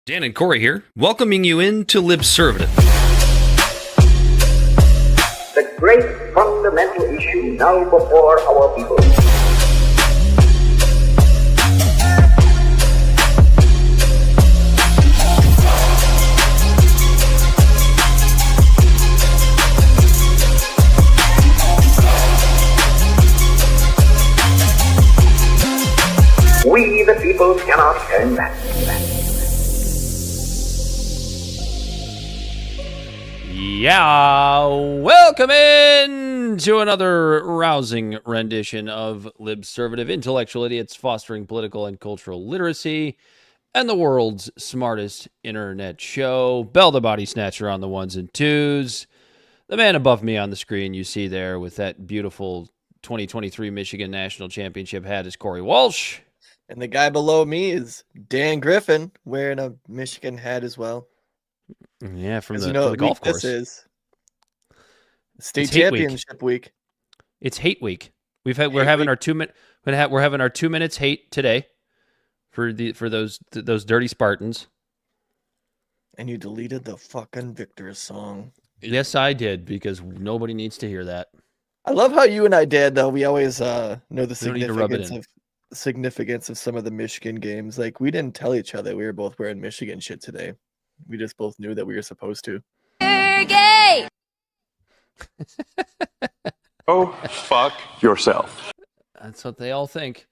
Dan and Corey here, welcoming you into Libservative. The great fundamental issue now before our people. We, the people, cannot turn back. Yeah, welcome in to another rousing rendition of Libservative, intellectual idiots fostering political and cultural literacy, and the world's smartest internet show. Bell the body snatcher on the ones and twos. The man above me on the screen you see there with that beautiful 2023 Michigan National Championship hat is Corey Walsh. And the guy below me is Dan Griffin, wearing a Michigan hat as well. Yeah, from As the, you know from the golf course. This is state It's hate championship week. It's hate week. We're having our 2 minute we're having our 2 minutes hate today for those dirty Spartans. And you deleted the fucking Victor's song. Yes, I did, because nobody needs to hear that. I love how you and I did though. We always know the We don't need to rub it significance of some of the Michigan games. Like we didn't tell each other we were both wearing Michigan shit today. We just both knew that we were supposed to. You're gay. Oh, fuck yourself. That's what they all think.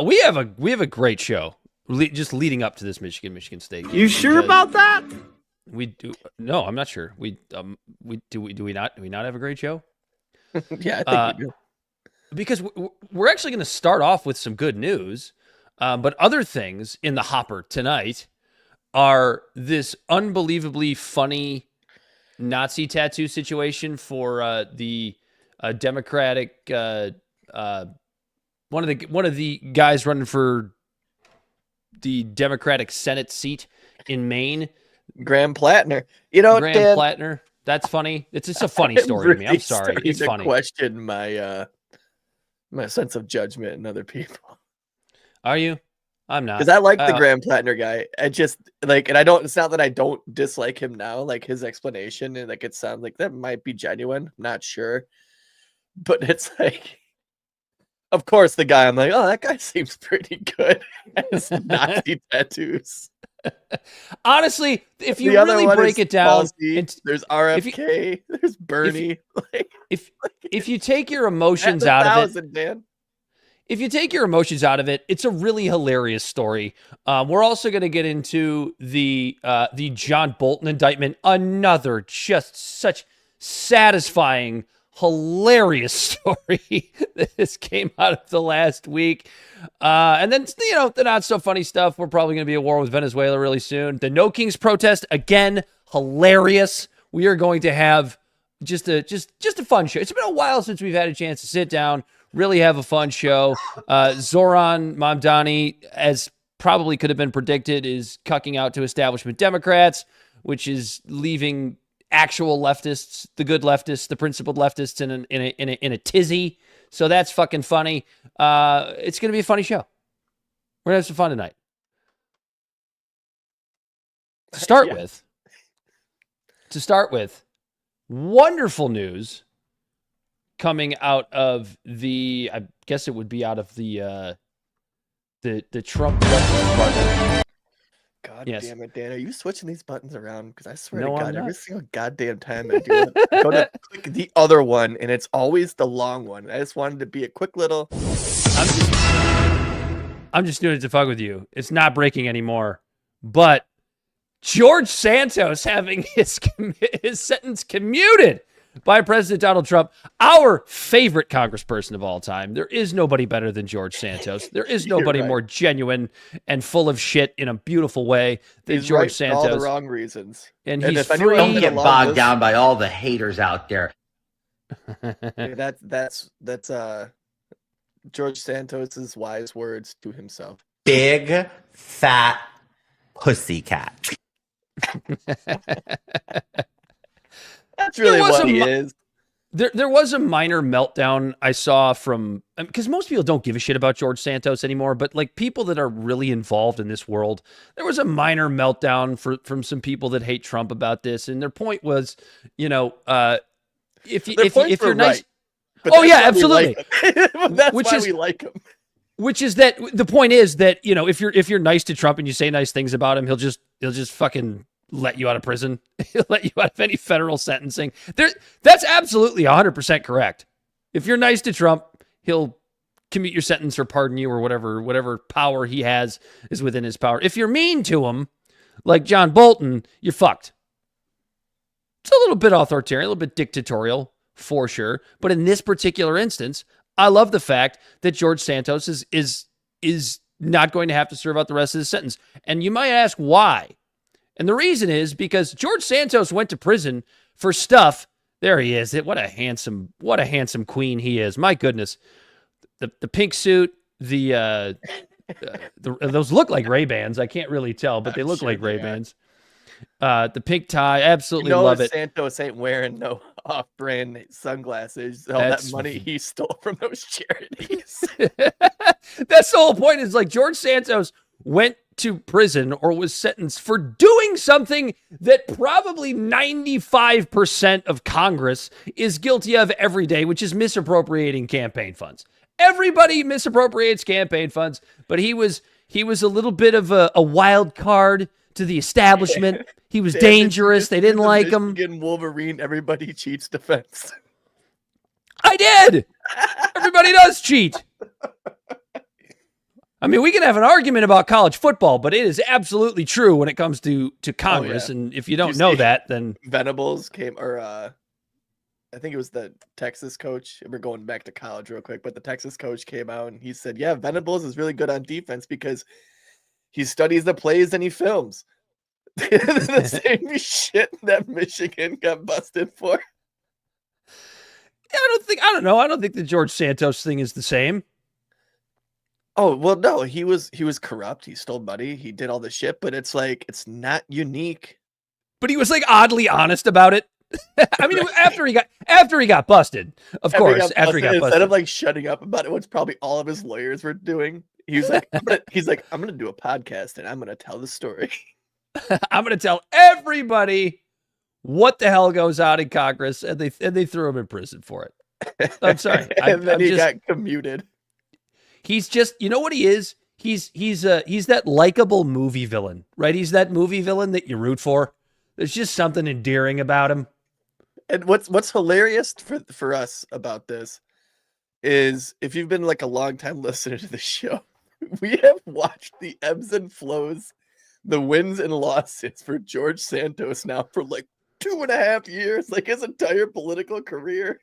We have a great show just leading up to this Michigan State game. You sure about that? We do. No, I'm not sure. We not have a great show? Yeah, I think we do. Because we're actually going to start off with some good news, but other things in the hopper tonight are this unbelievably funny Nazi tattoo situation for the Democratic one of the guys running for the Democratic Senate seat in Maine, Graham Plattner. You know, Graham Dan, Plattner. That's funny. It's just a funny story to me. I'm sorry. It's to funny. Question my my sense of judgment in other people. Are you? I'm not. Because I like the Graham Plattner guy. I just like, and I don't. It's not that I don't dislike him now. Like his explanation, and like it sounds like that might be genuine. Not sure, but it's like, of course, the guy. I'm like, oh, that guy seems pretty good. Has Nazi tattoos. Honestly, if you really break it down, there's RFK, there's Bernie. If you take your emotions out of it, Dan. If you take your emotions out of it, it's a really hilarious story. We're also going to get into the John Bolton indictment. Another just such satisfying, hilarious story that just came out of the last week. And then, the not so funny stuff. We're probably going to be at war with Venezuela really soon. The No Kings protest, again, hilarious. We are going to have just a fun show. It's been a while since we've had a chance to sit down, really have a fun show. Zoran Mamdani, as probably could have been predicted, is cucking out to establishment Democrats, which is leaving actual leftists, the good leftists, the principled leftists in a tizzy. So that's fucking funny. It's going to be a funny show. We're going to have some fun tonight. To start with, wonderful news coming out of I guess it would be out of the Trump Justice Department. God Yes. damn it, Dan. Are you switching these buttons around? Because I swear No, to I'm God, not. every single goddamn time I do it, I go to click the other one, and it's always the long one. I just wanted to be a quick little... I'm just doing it to fuck with you. It's not breaking anymore. But George Santos having his sentence commuted by President Donald Trump, our favorite congressperson of all time. There is nobody better than George Santos. There is nobody right. more genuine and full of shit in a beautiful way than He's George right for Santos. all the wrong reasons. And And he's if anyone free. Don't get Love bogged this. down by all the haters out there. Yeah, that's George Santos's wise words to himself. Big fat pussycat. That's really was what a he mo- is. There was a minor meltdown I saw from, because most people don't give a shit about George Santos anymore, but like people that are really involved in this world, there was a minor meltdown from some people that hate Trump about this, and their point was, if you're nice, right, but oh yeah, absolutely, that's why we like him. Which is that the point is that if you're nice to Trump and you say nice things about him, he'll just fucking let you out of prison. He'll let you out of any federal sentencing. That's absolutely 100% correct. If you're nice to Trump, he'll commute your sentence or pardon you or whatever power he has is within his power. If you're mean to him, like John Bolton, you're fucked. It's a little bit authoritarian, a little bit dictatorial for sure. But in this particular instance, I love the fact that George Santos is not going to have to serve out the rest of his sentence. And you might ask why. And the reason is because George Santos went to prison for stuff. There he is. What a handsome queen he is. My goodness. The pink suit, those look like Ray-Bans. I can't really tell, but they look like Ray-Bans. The pink tie, absolutely love it. Santos ain't wearing no off-brand sunglasses. All that money he stole from those charities. That's the whole point. Is like George Santos went to prison or was sentenced for doing something that probably 95% of Congress is guilty of every day, which is misappropriating campaign funds. Everybody misappropriates campaign funds, but he was a little bit of a wild card to the establishment. He was dangerous. They didn't like him. Michigan Wolverine, everybody cheats defense. I did. Everybody does cheat. I mean, we can have an argument about college football, but it is absolutely true when it comes to Congress. Oh, yeah. And if you don't know that, then Venables came, or I think it was the Texas coach. We're going back to college real quick, but the Texas coach came out and he said, yeah, Venables is really good on defense because he studies the plays and he films. The same shit that Michigan got busted for. I don't think the George Santos thing is the same. Oh, well, no, he was corrupt. He stole money. He did all this shit, but it's like, it's not unique. But he was like oddly honest about it. I mean, after he got busted, of course, after he got busted. Instead of like shutting up about it, which probably all of his lawyers were doing, he was like, I'm going to do a podcast and I'm going to tell the story. I'm going to tell everybody what the hell goes on in Congress, and they threw him in prison for it. I'm sorry. And then he got commuted. He's just, you know what he is? He's that likable movie villain, right? He's that movie villain that you root for. There's just something endearing about him. And what's hilarious for us about this is if you've been like a long time listener to the show, we have watched the ebbs and flows, the wins and losses for George Santos now for like 2.5 years, like his entire political career.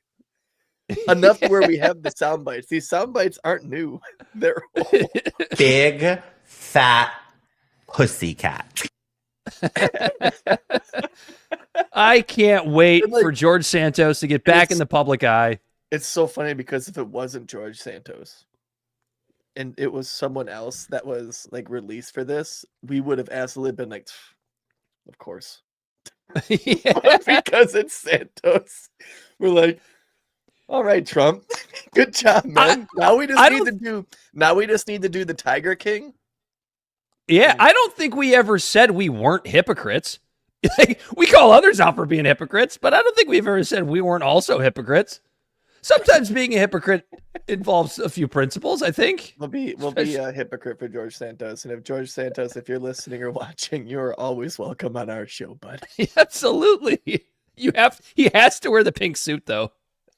Enough where we have the sound bites. These sound bites aren't new. They're old. Big fat pussycat. I can't wait for George Santos to get back in the public eye. It's so funny because if it wasn't George Santos and it was someone else that was like released for this, we would have absolutely been like, of course. But because it's Santos, we're like, all right, Trump. Good job, man. Now we just need to do the Tiger King. Yeah, I don't think we ever said we weren't hypocrites. We call others out for being hypocrites, but I don't think we've ever said we weren't also hypocrites. Sometimes being a hypocrite involves a few principles, I think. We'll be a hypocrite for George Santos. And if George Santos, if you're listening or watching, you're always welcome on our show, bud. Absolutely. He has to wear the pink suit though.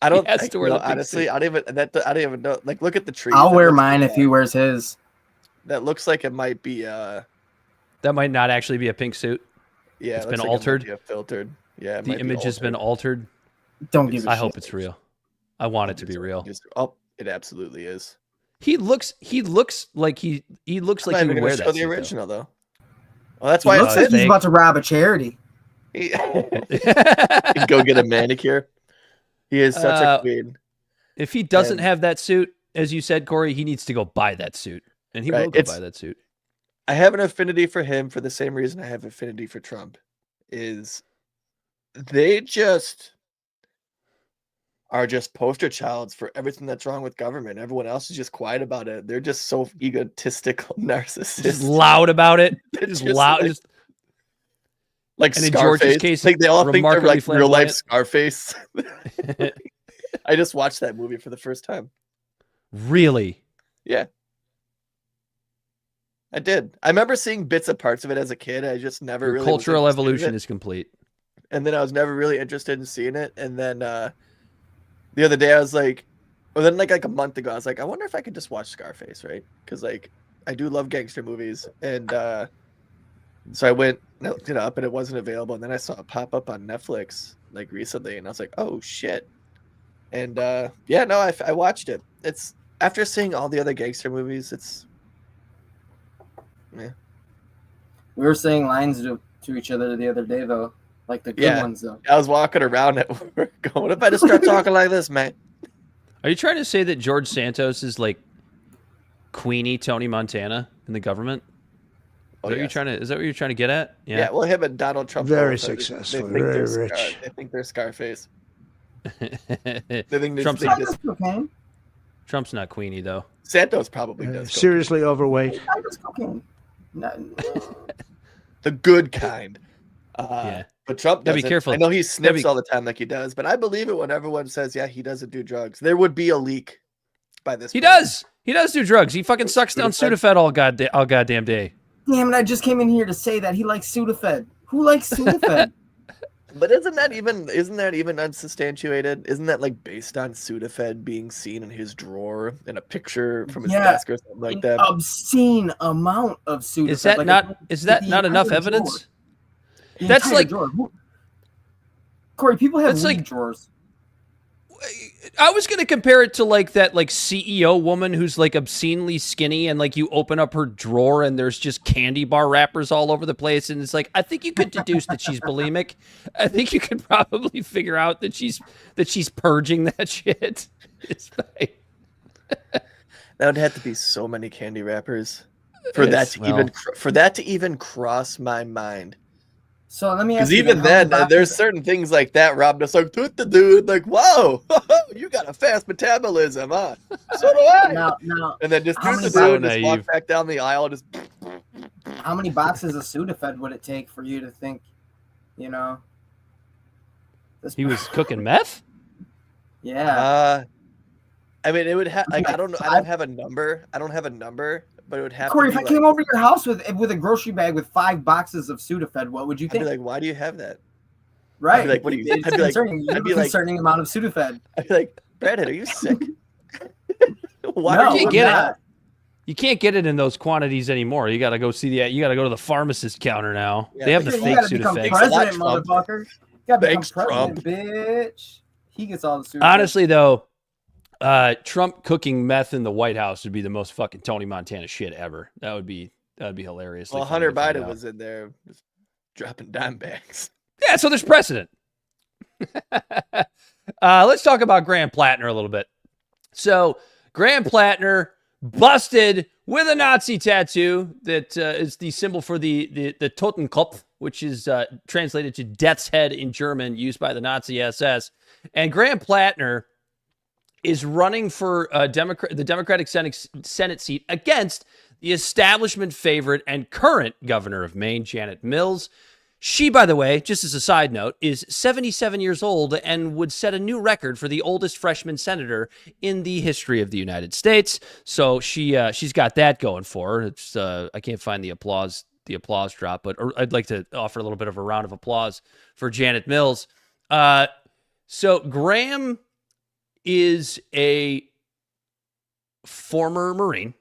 I don't honestly, I don't even know. Like, look at the tree. I'll wear mine if he wears his. That looks like it might be that might not actually be a pink suit. Yeah, it's been altered. Filtered. Yeah, the image has been altered. Don't give a shit. I hope it's real. I want it to be real. Oh, it absolutely is. He looks like he looks like he would wear that. Show the original though. Well, that's why it looks like he's about to rob a charity. Go get a manicure. He is such a queen. If he doesn't have that suit, as you said, Corey, he needs to go buy that suit, and he will go buy that suit. I have an affinity for him for the same reason I have affinity for Trump. Is they just are just poster childs for everything that's wrong with government. Everyone else is just quiet about it. They're just so egotistical narcissists. Just loud about it. Just loud. Like and in George's Scarface. case, Like they all think they're remarkably like real life flamboyant. Scarface. I just watched that movie for the first time. Really? Yeah. I did. I remember seeing bits of parts of it as a kid. I just never Your really cultural was interested in evolution it. is complete. And then I was never really interested in seeing it. And then the other day I was like, or then like a month ago, I was like, I wonder if I could just watch Scarface, right? Because like I do love gangster movies. And so I went and I looked it up and it wasn't available. And then I saw it pop up on Netflix like recently, and I was like, oh shit. And yeah, no, I watched it. It's after seeing all the other gangster movies, it's yeah. We were saying lines to each other the other day, though. Like the good Yeah. ones, though. I was walking around at work going, what if I just start talking like this, man? Are you trying to say that George Santos is like Queenie Tony Montana in the government? Oh, Is that what you're trying to get at? Yeah, well, him and Donald Trump. Very both, successful, they think very they're rich. They think they're Scarface. They think Trump's, they not, just, Cocaine. Trump's not Queenie though. Santos probably does. cocaine. Seriously overweight. I was cocaine. No. The good kind. Yeah. But Trump Gotta doesn't. be careful. I know he sniffs be- all the time like he does, but I believe it when everyone says, yeah, he doesn't do drugs. There would be a leak by this He point. does. He does do drugs. He fucking sucks down Sudafed all goddamn day. Damn it! I just came in here to say that he likes Sudafed. Who likes Sudafed? But isn't that even unsubstantiated? Isn't that like based on Sudafed being seen in his drawer in a picture from his Yeah. desk or something like that? Obscene amount of Sudafed. Is that Like, not? Is that the not enough entire evidence? drawer. The That's entire like- drawer. Corey, people have That's weed like- drawers. I was gonna compare it to like that like CEO woman who's like obscenely skinny and like you open up her drawer and there's just candy bar wrappers all over the place and it's like I think you could deduce that she's bulimic. I think you could probably figure out that she's purging that shit. It's like, That would have to be so many candy wrappers for Yes, that to even cross my mind. So let me ask Because you. even how then, many there's boxes- certain things like that, Rob. Just like, toot the dude, like, whoa, you got a fast metabolism, huh? So do I. Now, And then just how toot the many dude, just walk naive. back down the aisle, just how many boxes of Sudafed would it take for you to think, this he was cooking meth? Yeah. I mean, it would have like I don't know. I don't have a number, but it would have. Corey, to if be I came like, over to your house with a grocery bag with 5 boxes of Sudafed, what would you I'd think? be like, why do you have that? Right. I'd be like, what do you- It's I'd be like- concerning. You I'd have be a like- concerning amount of Sudafed. I'd be like, Bradhead, are you sick? Why No, are you I'm get not. it? You can't get it in those quantities anymore. You got to go you got to go to the pharmacist counter now. Yeah, they have the but You fake gotta become Sudafed. president, Trump. motherfucker. You gotta become Thanks, president, bitch. He gets all the Sudafed. Honestly, though, Trump cooking meth in the White House would be the most fucking Tony Montana shit ever. That'd be hilarious. Well, Hunter Biden was in there just dropping dime bags. Yeah, so there's precedent. Let's talk about Graham Plattner a little bit. So Graham Plattner busted with a Nazi tattoo that is the symbol for the Totenkopf, which is translated to death's head in German, used by the Nazi SS. And Graham Plattner is running for the Democratic Senate seat against the establishment favorite and current governor of Maine, Janet Mills. She, by the way, just as a side note, is 77 years old and would set a new record for the oldest freshman senator in the history of the United States. So she's got that going for her. It's I can't find the applause drop, but I'd like to offer a little bit of a round of applause for Janet Mills. So Graham is a former Marine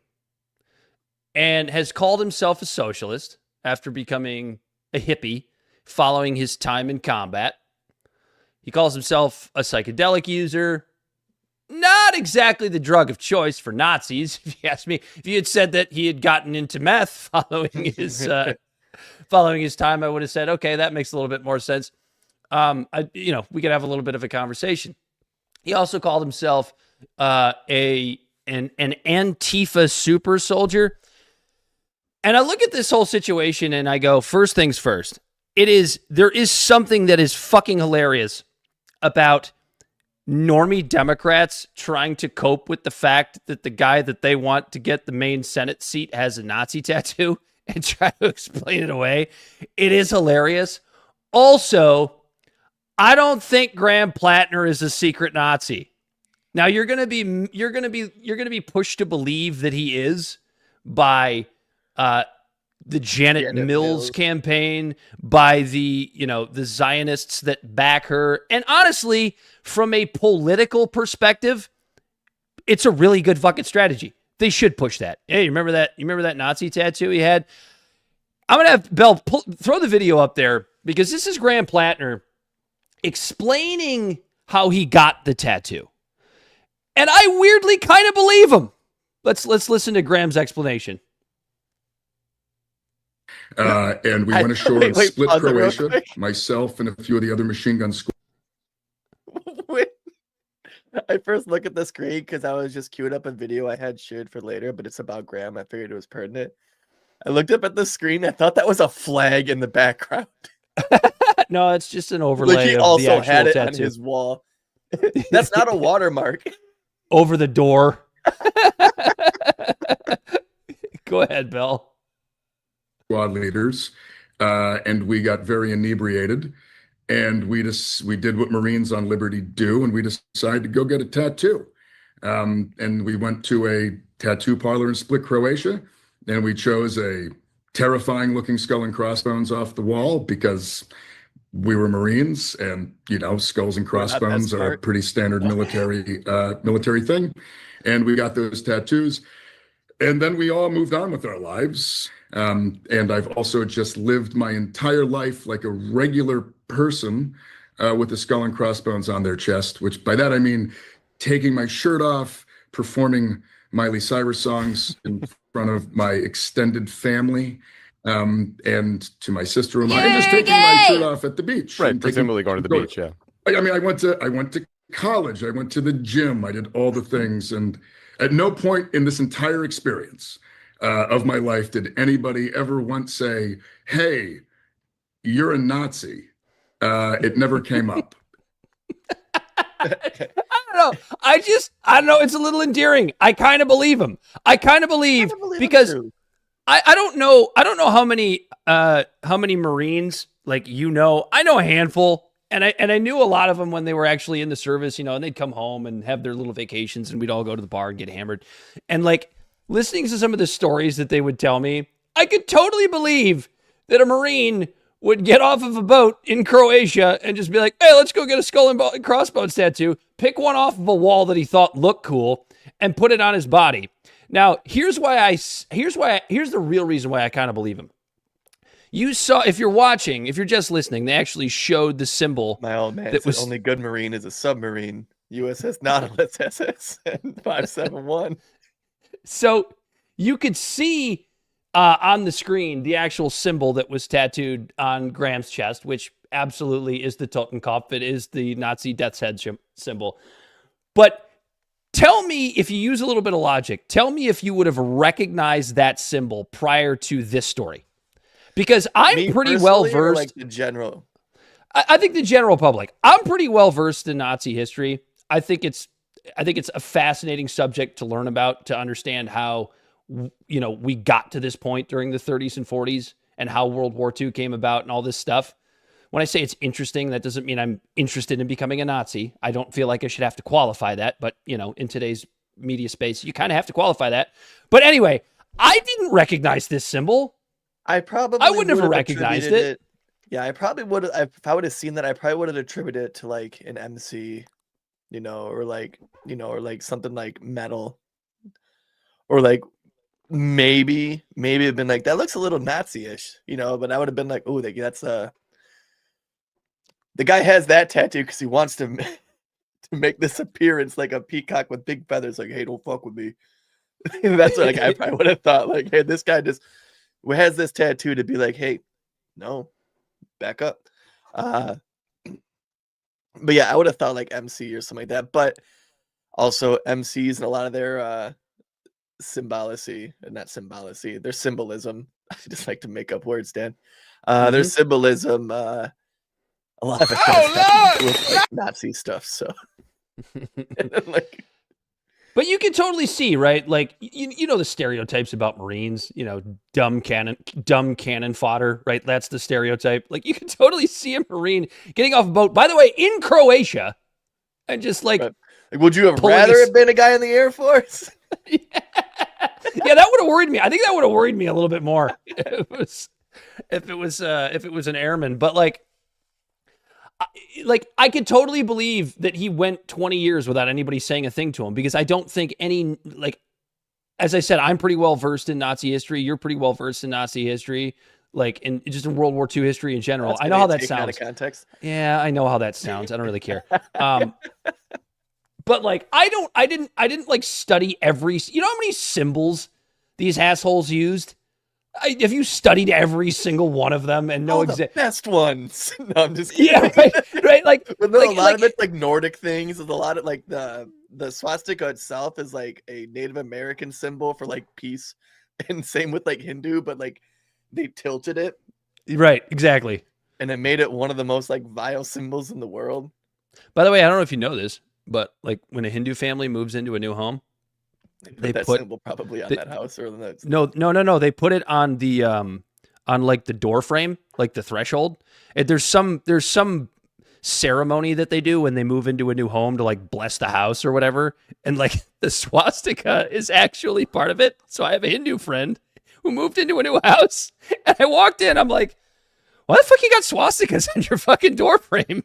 and has called himself a socialist after becoming a hippie following his time in combat. He calls himself a psychedelic user. Not exactly the drug of choice for Nazis, if you ask me. If you had said that he had gotten into meth following his time, I would have said, okay, that makes a little bit more sense. We could have a little bit of a conversation. He also called himself an Antifa super soldier. And I look at this whole situation and I go, first things first. There is something that is fucking hilarious about normie Democrats trying to cope with the fact that the guy that they want to get the main Senate seat has a Nazi tattoo and try to explain it away. It is hilarious. Also, I don't think Graham Plattner is a secret Nazi. Now you're going to be pushed to believe that he is by the Janet Mills campaign, by the Zionists that back her. And honestly, from a political perspective, it's a really good fucking strategy. They should push that. Hey, you remember that? You remember that Nazi tattoo he had? I'm going to have Bell throw the video up there because this is Graham Plattner explaining how he got the tattoo. And I weirdly kind of believe him. Let's listen to Graham's explanation. And we went ashore in Split, Croatia, myself and a few of the other machine gun schools. I first look at the screen because I was just queued up a video I had shared for later, but it's about Graham. I figured it was pertinent. I looked up at the screen. I thought that was a flag in the background. No, it's just an overlay. Like he of also the actual had it tattoo on his wall. That's not a watermark. over the door. Go ahead, Bill. Squad leaders, and we got very inebriated, and we did what Marines on liberty do, and we decided to go get a tattoo. And we went to a tattoo parlor in Split, Croatia, and we chose a terrifying looking skull and crossbones off the wall because we were Marines, and skulls and crossbones are a pretty standard military thing. And we got those tattoos, and then we all moved on with our lives. And I've also just lived my entire life like a regular person with a skull and crossbones on their chest, which by that I mean taking my shirt off, performing Miley Cyrus songs in front of my extended family, and to my sister-in-law, and just taking my shirt off at the beach. Right, presumably going to the beach, yeah. I mean, I went to college, I went to the gym, I did all the things, and at no point in this entire experience of my life did anybody ever once say, "Hey, you're a Nazi." It never came up. I don't know. I don't know. It's a little endearing. I kind of believe him. I kind of believe because I don't know. I don't know how many Marines I know a handful, and I knew a lot of them when they were actually in the service, and they'd come home and have their little vacations, and we'd all go to the bar and get hammered, and listening to some of the stories that they would tell me, I could totally believe that a Marine would get off of a boat in Croatia and just be like, "Hey, let's go get a skull and crossbones tattoo," pick one off of a wall that he thought looked cool, and put it on his body. Now, here's the real reason why I kind of believe him. You saw, if you're just listening, they actually showed the symbol. My old man that said only good Marine is a submarine. USS Nautilus SS 571. So you could see on the screen the actual symbol that was tattooed on Graham's chest, which absolutely is the Totenkopf. It is the Nazi death's head symbol. But tell me, if you use a little bit of logic, tell me if you would have recognized that symbol prior to this story. Because I'm pretty well versed. Like the general. I think the general public. I'm pretty well versed in Nazi history. I think it's a fascinating subject to learn about, to understand how we got to this point during the 30s and 40s and how World War II came about and all this stuff. When I say it's interesting, that doesn't mean I'm interested in becoming a Nazi. I don't feel like I should have to qualify that, but in today's media space, you kind of have to qualify that. But anyway, I didn't recognize this symbol. I wouldn't have recognized it. Yeah, I probably would have. If I would have seen that, I probably would have attributed it to an MC, or something like metal, or maybe it'd been that looks a little Nazi-ish, but I would have been like, oh, that's the guy has that tattoo because he wants to make this appearance like a peacock with big feathers. Hey, don't fuck with me. That's what I probably would have thought. Hey, this guy just has this tattoo to be like, hey, no, back up. But yeah, I would have thought MC or something like that. But also MCs and a lot of their their symbolism. I just like to make up words, Dan. Their symbolism, a lot of it with Nazi stuff. So And then, like, But you can totally see, right? Like, you know the stereotypes about Marines, you know, dumb cannon fodder, right? That's the stereotype. Like, you can totally see a Marine getting off a boat, by the way, in Croatia, and just like, would you have pulling rather his- have been a guy in the Air Force? yeah, that would have worried me. I think that would have worried me a little bit more if it was an airman. But like I could totally believe that he went 20 years without anybody saying a thing to him, because I don't think any, like, as I said, I'm pretty well versed in Nazi history. You're pretty well versed in Nazi history, like in World War II history in general. I know how that sounds. Out of context. Yeah, I know how that sounds. I don't really care. But like, I didn't like study every, you know how many symbols these assholes used? Have you studied every single one of them and know the best ones? No, I'm just kidding. Yeah, right. Like, but no, a lot of it's like Nordic things. There's a lot of like the swastika itself is like a Native American symbol for like peace, and same with like Hindu, but like they tilted it. Right, exactly. And it made it one of the most like vile symbols in the world. By the way, I don't know if you know this, but like when a Hindu family moves into a new home, they put that symbol probably on that house or that. No. They put it on the on like the door frame, like the threshold. And there's some ceremony that they do when they move into a new home to like bless the house or whatever. And like the swastika is actually part of it. So I have a Hindu friend who moved into a new house, and I walked in. I'm like, why the fuck you got swastikas on your fucking door frame?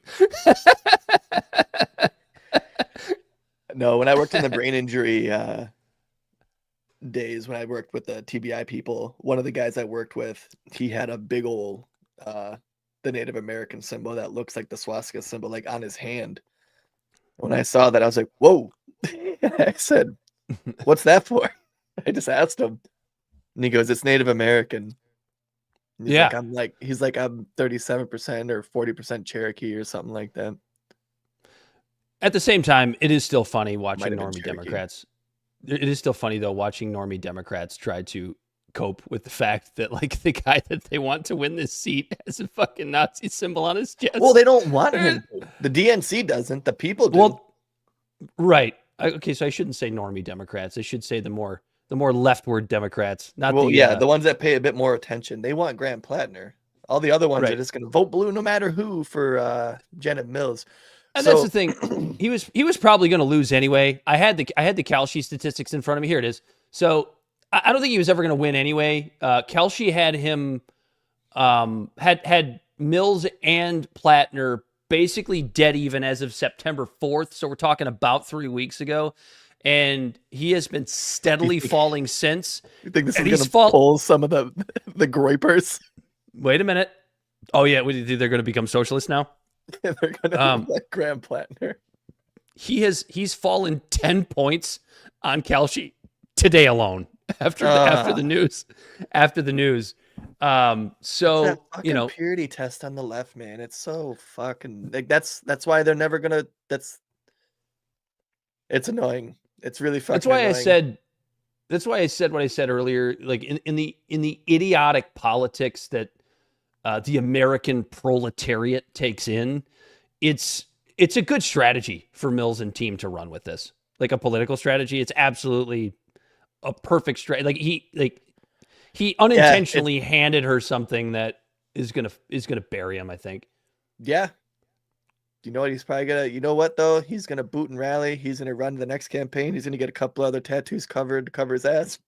No, when I worked in the brain injury days, when I worked with the TBI people, one of the guys I worked with, he had a big old the Native American symbol that looks like the swastika symbol, like on his hand. When I saw that, I was like, whoa. I said, what's that for? I just asked him. And he goes, it's Native American. And he's Yeah. like, I'm 37% or 40% Cherokee or something like that. At the same time, it is still funny watching Might have been normie Cherokee. Democrats. It is still funny though watching normie Democrats try to cope with the fact that like the guy that they want to win this seat has a fucking Nazi symbol on his chest. Well, they don't want him to. The DNC doesn't. The people do. Well, right. Okay, so I shouldn't say normie Democrats. I should say the more leftward Democrats. Not the ones that pay a bit more attention. They want Graham Plattner. All the other ones Right. are just going to vote blue no matter who for Janet Mills. And that's the thing. He was probably going to lose anyway. I had the Kalshi statistics in front of me. Here it is. So I don't think he was ever going to win anyway. Kalshi had him had Mills and Plattner basically dead even as of September 4th. So we're talking about 3 weeks ago. And he has been steadily falling since. You think this And is he's going to pull some of the groypers? Wait a minute. Oh, yeah. They're going to become socialists now? They're going to like Graham Plattner. He's fallen 10 points on Kalshi today alone after the news. So that fucking purity test on the left, man. It's so fucking like that's why they're never gonna. It's annoying. It's really fucking. That's why annoying. That's why I said what I said earlier. Like in the idiotic politics that the American proletariat takes in, it's a good strategy for Mills and team to run with this. Like a political strategy, it's absolutely a perfect strategy. He unintentionally handed her something that is gonna bury him, I think. Yeah. You know what? He's probably gonna. You know what though? He's gonna boot and rally. He's gonna run the next campaign. He's gonna get a couple other tattoos covered to cover his ass.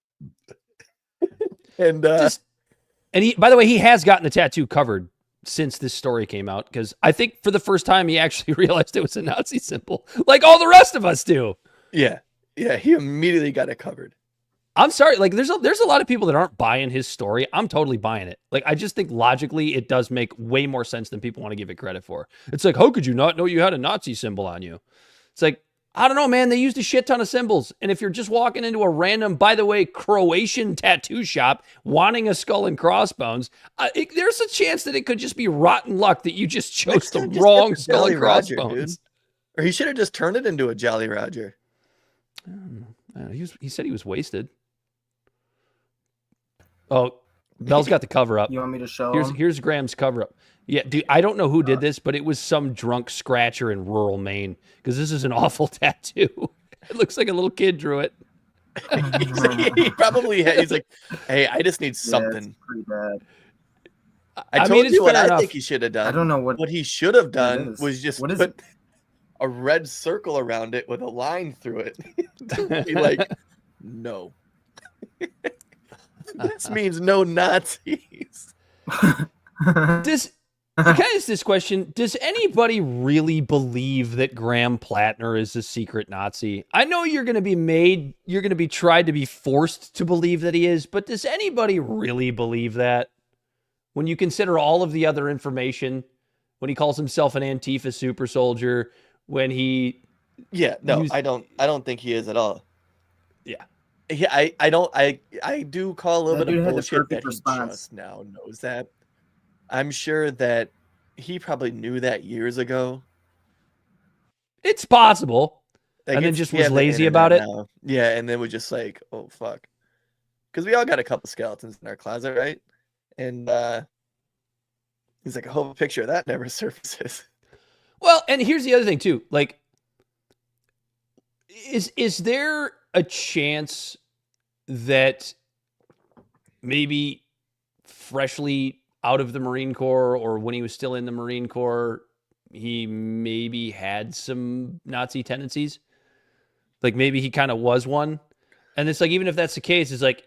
And he, by the way, he has gotten the tattoo covered since this story came out, because I think for the first time he actually realized it was a Nazi symbol, like all the rest of us do. Yeah. He immediately got it covered. I'm sorry, like there's a lot of people that aren't buying his story. I'm totally buying it. Like I just think logically it does make way more sense than people want to give it credit for. It's like, how could you not know you had a Nazi symbol on you? It's like, I don't know, man. They used a shit ton of symbols. And if you're just walking into a random, by the way, Croatian tattoo shop wanting a skull and crossbones, there's a chance that it could just be rotten luck that you just chose the wrong skull and crossbones. Or he should have just turned it into a Jolly Roger. He said he was wasted. Oh, Bell's got the cover up. You want me to show him? Here's Graham's cover up. Yeah, dude, I don't know who did this, but it was some drunk scratcher in rural Maine because this is an awful tattoo. It looks like a little kid drew it. He probably he's like, hey, I just need Yeah, something. it's pretty bad. I I told mean, it's you what fair I enough. think he should have done. I don't know What he should have it done is. was just What is put a red circle around it with a line through it. To be like, no. This means no Nazis. Does can I ask this question? Does anybody really believe that Graham Plattner is a secret Nazi? I know you're going to be tried to be forced to believe that he is, but does anybody really believe that? When you consider all of the other information, when he calls himself an Antifa super soldier, when he Yeah, no, used- I don't think he is at all. Yeah. Yeah, I do call a little That bit dude of had the bullshit perfect that he response. just now knows that. I'm sure that he probably knew that years ago. it's possible. Like, And then it's- just we was have the lazy internet about it? now. Yeah, and then we're just like, oh fuck, because we all got a couple skeletons in our closet, right? And he's like, I hope a picture of that never surfaces. Well, and here's the other thing too. Like, is there a chance that maybe freshly out of the Marine Corps or when he was still in the Marine Corps, he maybe had some Nazi tendencies? Like maybe he kind of was one. And it's like, even if that's the case, it's like,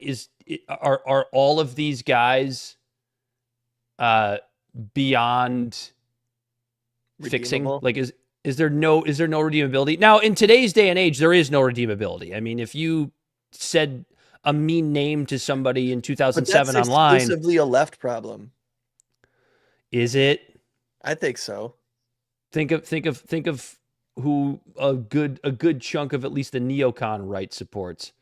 are all of these guys beyond fixing? Redeemable? Like, is there no redeemability? Now, in today's day and age, there is no redeemability. I mean, if you said a mean name to somebody in But 2007 that's online, exclusively a left problem. is it? I think so. Think of who a good chunk of at least the neocon right supports.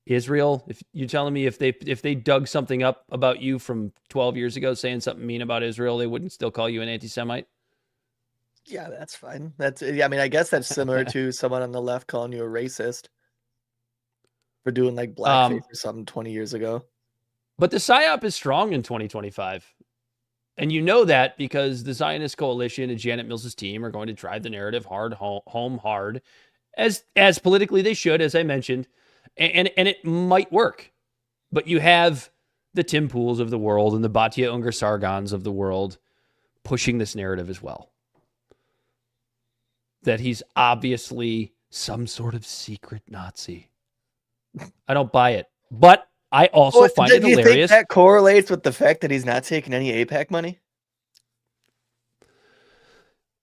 Israel. If you're telling me if they dug something up about you from 12 years ago saying something mean about Israel, they wouldn't still call you an anti-Semite? Yeah, that's fine. That's yeah. I mean, I guess that's similar to someone on the left calling you a racist for doing like blackface or something 20 years ago. But the PSYOP is strong in 2025. And you know that because the Zionist coalition and Janet Mills' team are going to drive the narrative home hard, as politically they should, as I mentioned, and it might work. But you have the Tim Pools of the world and the Batya Ungar Sargons of the world pushing this narrative as well. That he's obviously some sort of secret Nazi. I don't buy it. But I also find it do you hilarious. think that correlates with the fact that he's not taking any APAC money?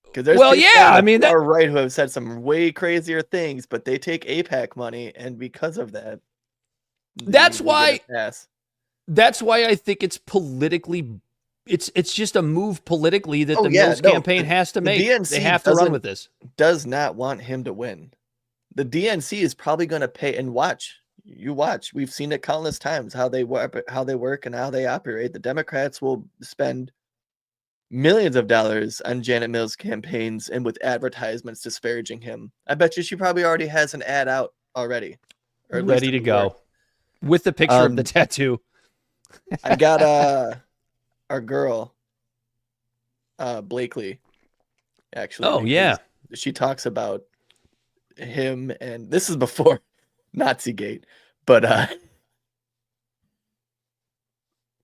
Because there's Well, people yeah, on I the mean, far right who have said some way crazier things, but they take APAC money, and because of that, they That's usually get why- a pass. That's why I think it's politically, it's just a move politically that Oh, the yeah, Mills no, campaign has to the make. DNC They have to run doesn't- with this. Does not want him to win. The DNC is probably going to pay, and watch. You watch. We've seen it countless times how they work and how they operate. The Democrats will spend millions of dollars on Janet Mills campaigns and with advertisements disparaging him. I bet you she probably already has an ad out already, or at least Ready to in the works. go with the picture of the Um, tattoo. I got our girl, Blakely. Actually, Oh, yeah. because she talks about him, and this is before Nazigate, but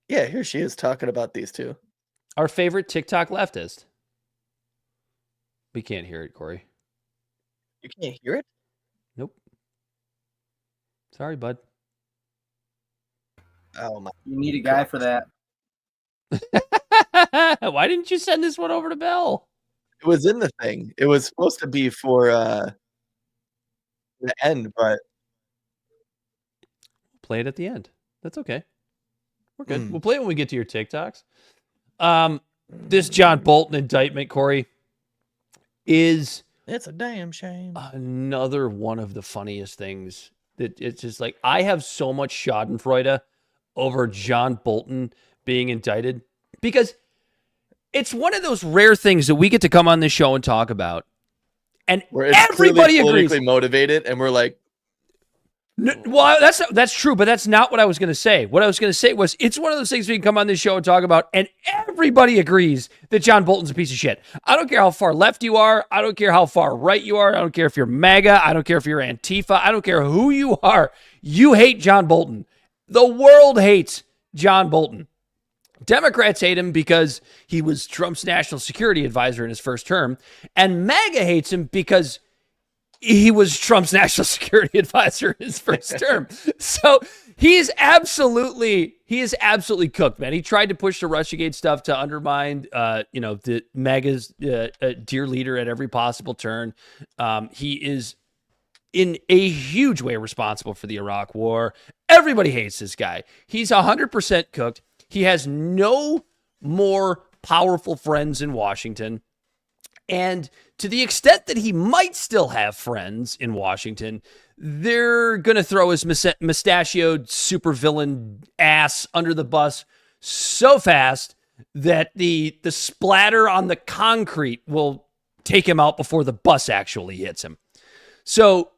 yeah, here she is talking about these two. Our favorite TikTok leftist. We can't hear it, Corey. You can't hear it? Nope. Sorry, bud. Oh my! You need a guy for that. Why didn't you send this one over to Bell? It was in the thing. It was supposed to be for the end, but Play it at the end. That's okay. We're good. Mm. We'll play it when we get to your TikToks. This John Bolton indictment, Corey, is it's a damn shame. another one of the funniest things. That it's just like, I have so much Schadenfreude over John Bolton being indicted because it's one of those rare things that we get to come on this show and talk about, and Where it's everybody clearly agrees. politically motivated, and we're like, No, well, that's true, but that's not what I was going to say. What I was going to say was it's one of those things we can come on this show and talk about, and everybody agrees that John Bolton's a piece of shit. I don't care how far left you are. I don't care how far right you are. I don't care if you're MAGA. I don't care if you're Antifa. I don't care who you are. You hate John Bolton. The world hates John Bolton. Democrats hate him because he was Trump's national security advisor in his first term, and MAGA hates him because he was Trump's national security advisor in his first term. So he is absolutely cooked, man. He tried to push the Russiagate stuff to undermine, the MAGA's dear leader at every possible turn. He is in a huge way responsible for the Iraq war. Everybody hates this guy. He's 100% cooked. He has no more powerful friends in Washington. And to the extent that he might still have friends in Washington, they're going to throw his mustachioed supervillain ass under the bus so fast that the splatter on the concrete will take him out before the bus actually hits him. So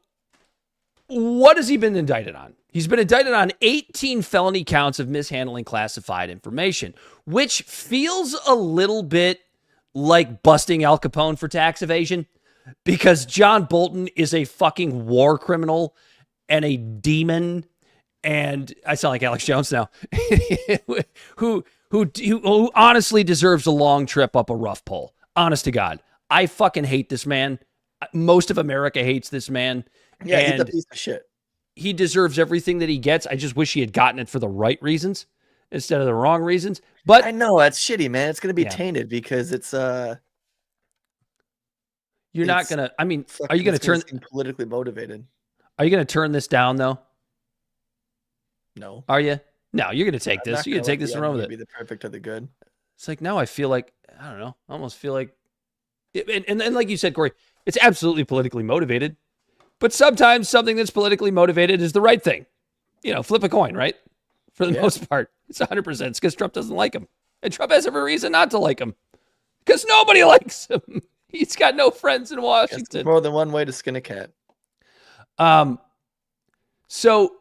what has he been indicted on? He's been indicted on 18 felony counts of mishandling classified information, which feels a little bit like busting Al Capone for tax evasion, because John Bolton is a fucking war criminal and a demon, and I sound like Alex Jones now, who honestly deserves a long trip up a rough pole. Honest to God. I fucking hate this man. Most of America hates this man. Yeah, and he's a piece of shit. He deserves everything that he gets. I just wish he had gotten it for the right reasons instead of the wrong reasons. But I know that's shitty, man. It's gonna be tainted because it's you're not gonna. I mean, are you gonna turn politically motivated? Are you gonna turn this down though? No. Are you? No, you're gonna take this. You're gonna take this and run with it. Be the perfect or the good. It's like now I feel like I don't know. I almost feel like, and like you said, Corey, it's absolutely politically motivated. But sometimes something that's politically motivated is the right thing. Flip a coin, right? For the most part, it's 100%. It's because Trump doesn't like him. And Trump has every reason not to like him. Because nobody likes him. He's got no friends in Washington. There's more than one way to skin a cat. So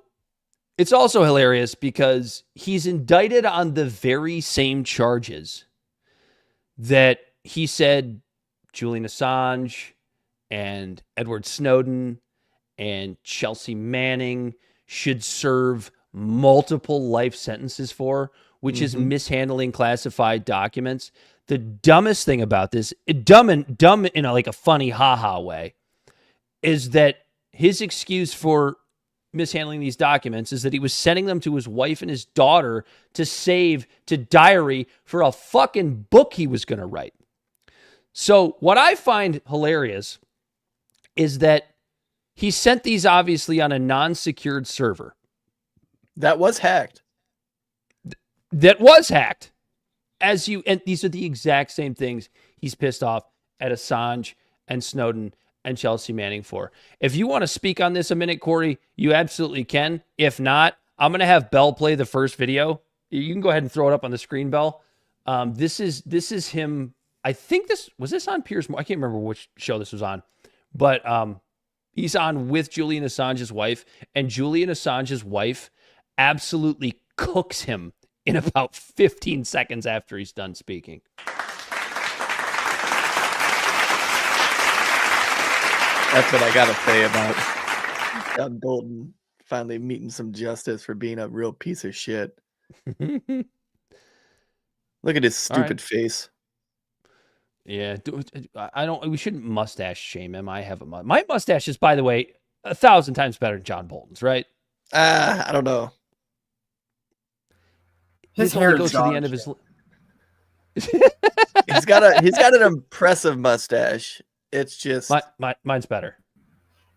it's also hilarious because he's indicted on the very same charges that he said Julian Assange and Edward Snowden and Chelsea Manning should serve multiple life sentences for, which is mishandling classified documents. The dumbest thing about this, dumb in a funny haha way, is that his excuse for mishandling these documents is that he was sending them to his wife and his daughter to save to diary for a fucking book he was going to write. So what I find hilarious is that he sent these obviously on a non-secured server. That was hacked. And these are the exact same things he's pissed off at Assange and Snowden and Chelsea Manning for. If you want to speak on this a minute, Corey, you absolutely can. If not, I'm going to have Bell play the first video. You can go ahead and throw it up on the screen, Bell. This is him. I think this was on Piers Morgan. I can't remember which show this was on, but he's on with Julian Assange's wife, and Julian Assange's wife absolutely cooks him in about 15 seconds after he's done speaking. That's what I gotta say about John Bolton finally meeting some justice for being a real piece of shit. Look at his stupid face. Yeah, we shouldn't mustache shame him. I have a mustache. My mustache is, by the way, 1,000 times better than John Bolton's, right? I don't know. His hair goes to the end of his. He's got an impressive mustache. It's just mine's better.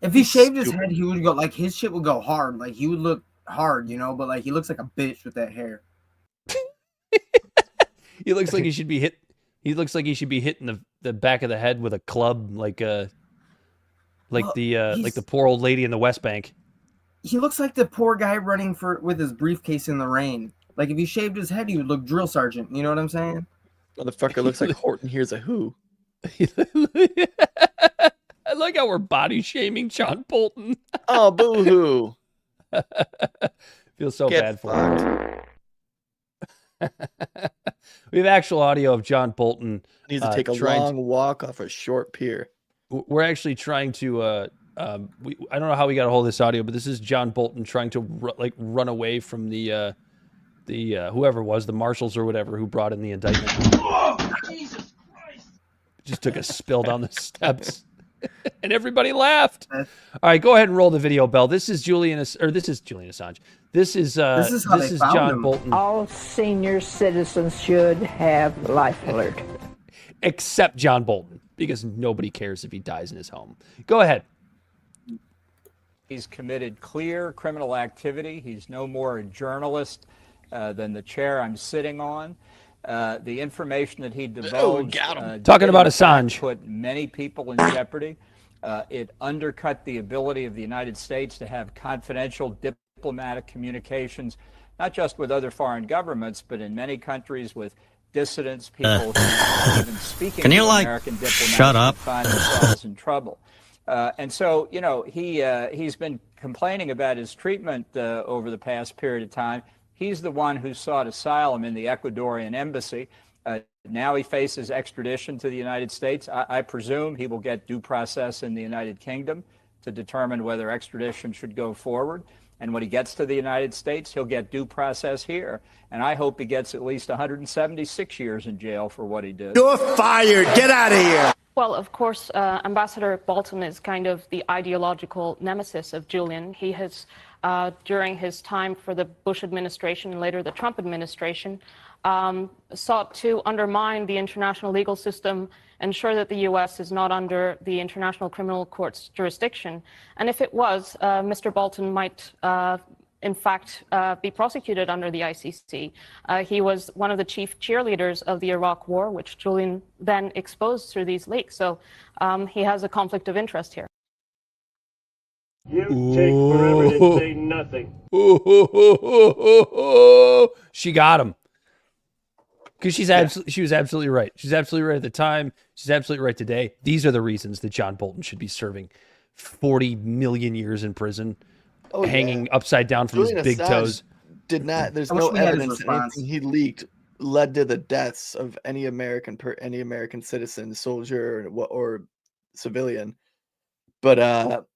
If he shaved his head, he would go his shit would go hard. Like he would look hard, but he looks like a bitch with that hair. He looks like he should be hit. He looks like he should be hitting the back of the head with a club, like the poor old lady in the West Bank. He looks like the poor guy running with his briefcase in the rain. Like if he shaved his head, he would look drill sergeant. You know what I'm saying? Motherfucker looks like Horton Hears a Who. I like how we're body shaming John Bolton. Oh, boo-hoo. Feel so Get bad for fucked. him. We have actual audio of John Bolton. Needs to take a long walk off a short pier. We're actually trying to. I don't know how we got a hold of this audio, but this is John Bolton trying to run away from the whoever it was, the marshals or whatever, who brought in the indictment. Jesus Christ! Just took a spill down the steps, and everybody laughed. All right, go ahead and roll the video, Bell. This is Julian Assange. This is John Bolton. All senior citizens should have life alert. Except John Bolton, because nobody cares if he dies in his home. Go ahead. He's committed clear criminal activity. He's no more a journalist than the chair I'm sitting on. The information that he divulged, talking about Assange, put many people in jeopardy. It undercut the ability of the United States to have confidential diplomatic communications, not just with other foreign governments, but in many countries with dissidents, people who even speaking to American diplomats shut up? find themselves in trouble. And so, you know, he's been complaining about his treatment over the past period of time. He's the one who sought asylum in the Ecuadorian embassy. Now he faces extradition to the United States. I presume he will get due process in the United Kingdom to determine whether extradition should go forward. And when he gets to the United States, he'll get due process here. And I hope he gets at least 176 years in jail for what he did. You're fired. Get out of here. Well, of course, Ambassador Bolton is kind of the ideological nemesis of Julian. He has, during his time for the Bush administration and later the Trump administration, sought to undermine the international legal system, ensure that the U.S. is not under the International Criminal Court's jurisdiction. And if it was, Mr. Bolton might, in fact, be prosecuted under the ICC. He was one of the chief cheerleaders of the Iraq War, which Julian then exposed through these leaks. So he has a conflict of interest here. You take forever to say nothing. She got him. Because she was absolutely right. She's absolutely right at the time. She's absolutely right today. These are the reasons that John Bolton should be serving 40 million years in prison, hanging upside down from Julian his big Assange toes. Did not. There's no evidence that anything he leaked led to the deaths of any American citizen, soldier, or civilian. But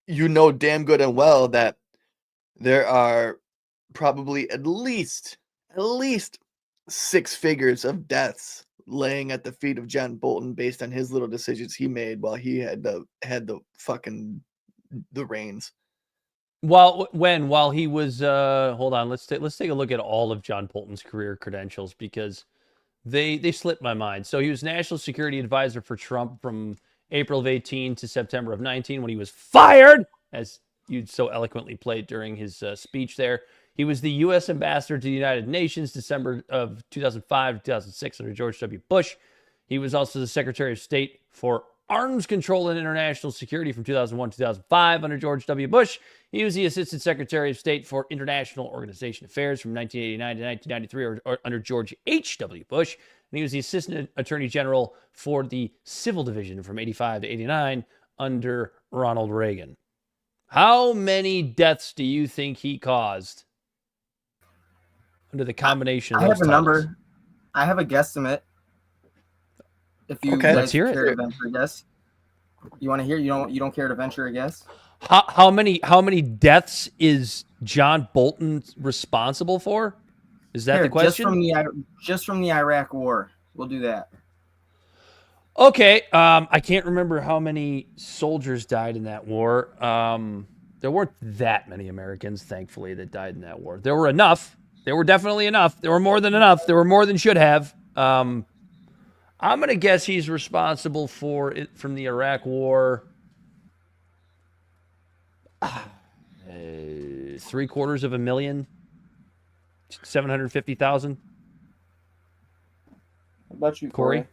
you know damn good and well that there are probably at least 6 figures of deaths laying at the feet of John Bolton based on his little decisions he made while he had the reins. While he was hold on, let's take a look at all of John Bolton's career credentials, because they slipped my mind. So he was National Security Advisor for Trump from April of 18 to September of 19, when he was fired, as you so eloquently played during his speech there. He was the U.S. Ambassador to the United Nations, December of 2005 to 2006 under George W. Bush. He was also the Secretary of State for Arms Control and International Security from 2001 to 2005 under George W. Bush. He was the Assistant Secretary of State for International Organization Affairs from 1989 to 1993 under George H.W. Bush. And he was the Assistant Attorney General for the Civil Division from 85 to 89 under Ronald Reagan. How many deaths do you think he caused under the combination of those have a titles? number. I have a guesstimate. If you Let's hear care it. to venture a guess. You want to hear? You don't care to venture a guess? How many deaths is John Bolton responsible for? Is that the question? Just from the Iraq War. We'll do that. Okay. I can't remember how many soldiers died in that war. There weren't that many Americans, thankfully, that died in that war. There were enough. There were definitely enough. There were more than enough. There were more than should have. I'm going to guess he's responsible for it from the Iraq War. 750,000. 750,000. How about you, Corey?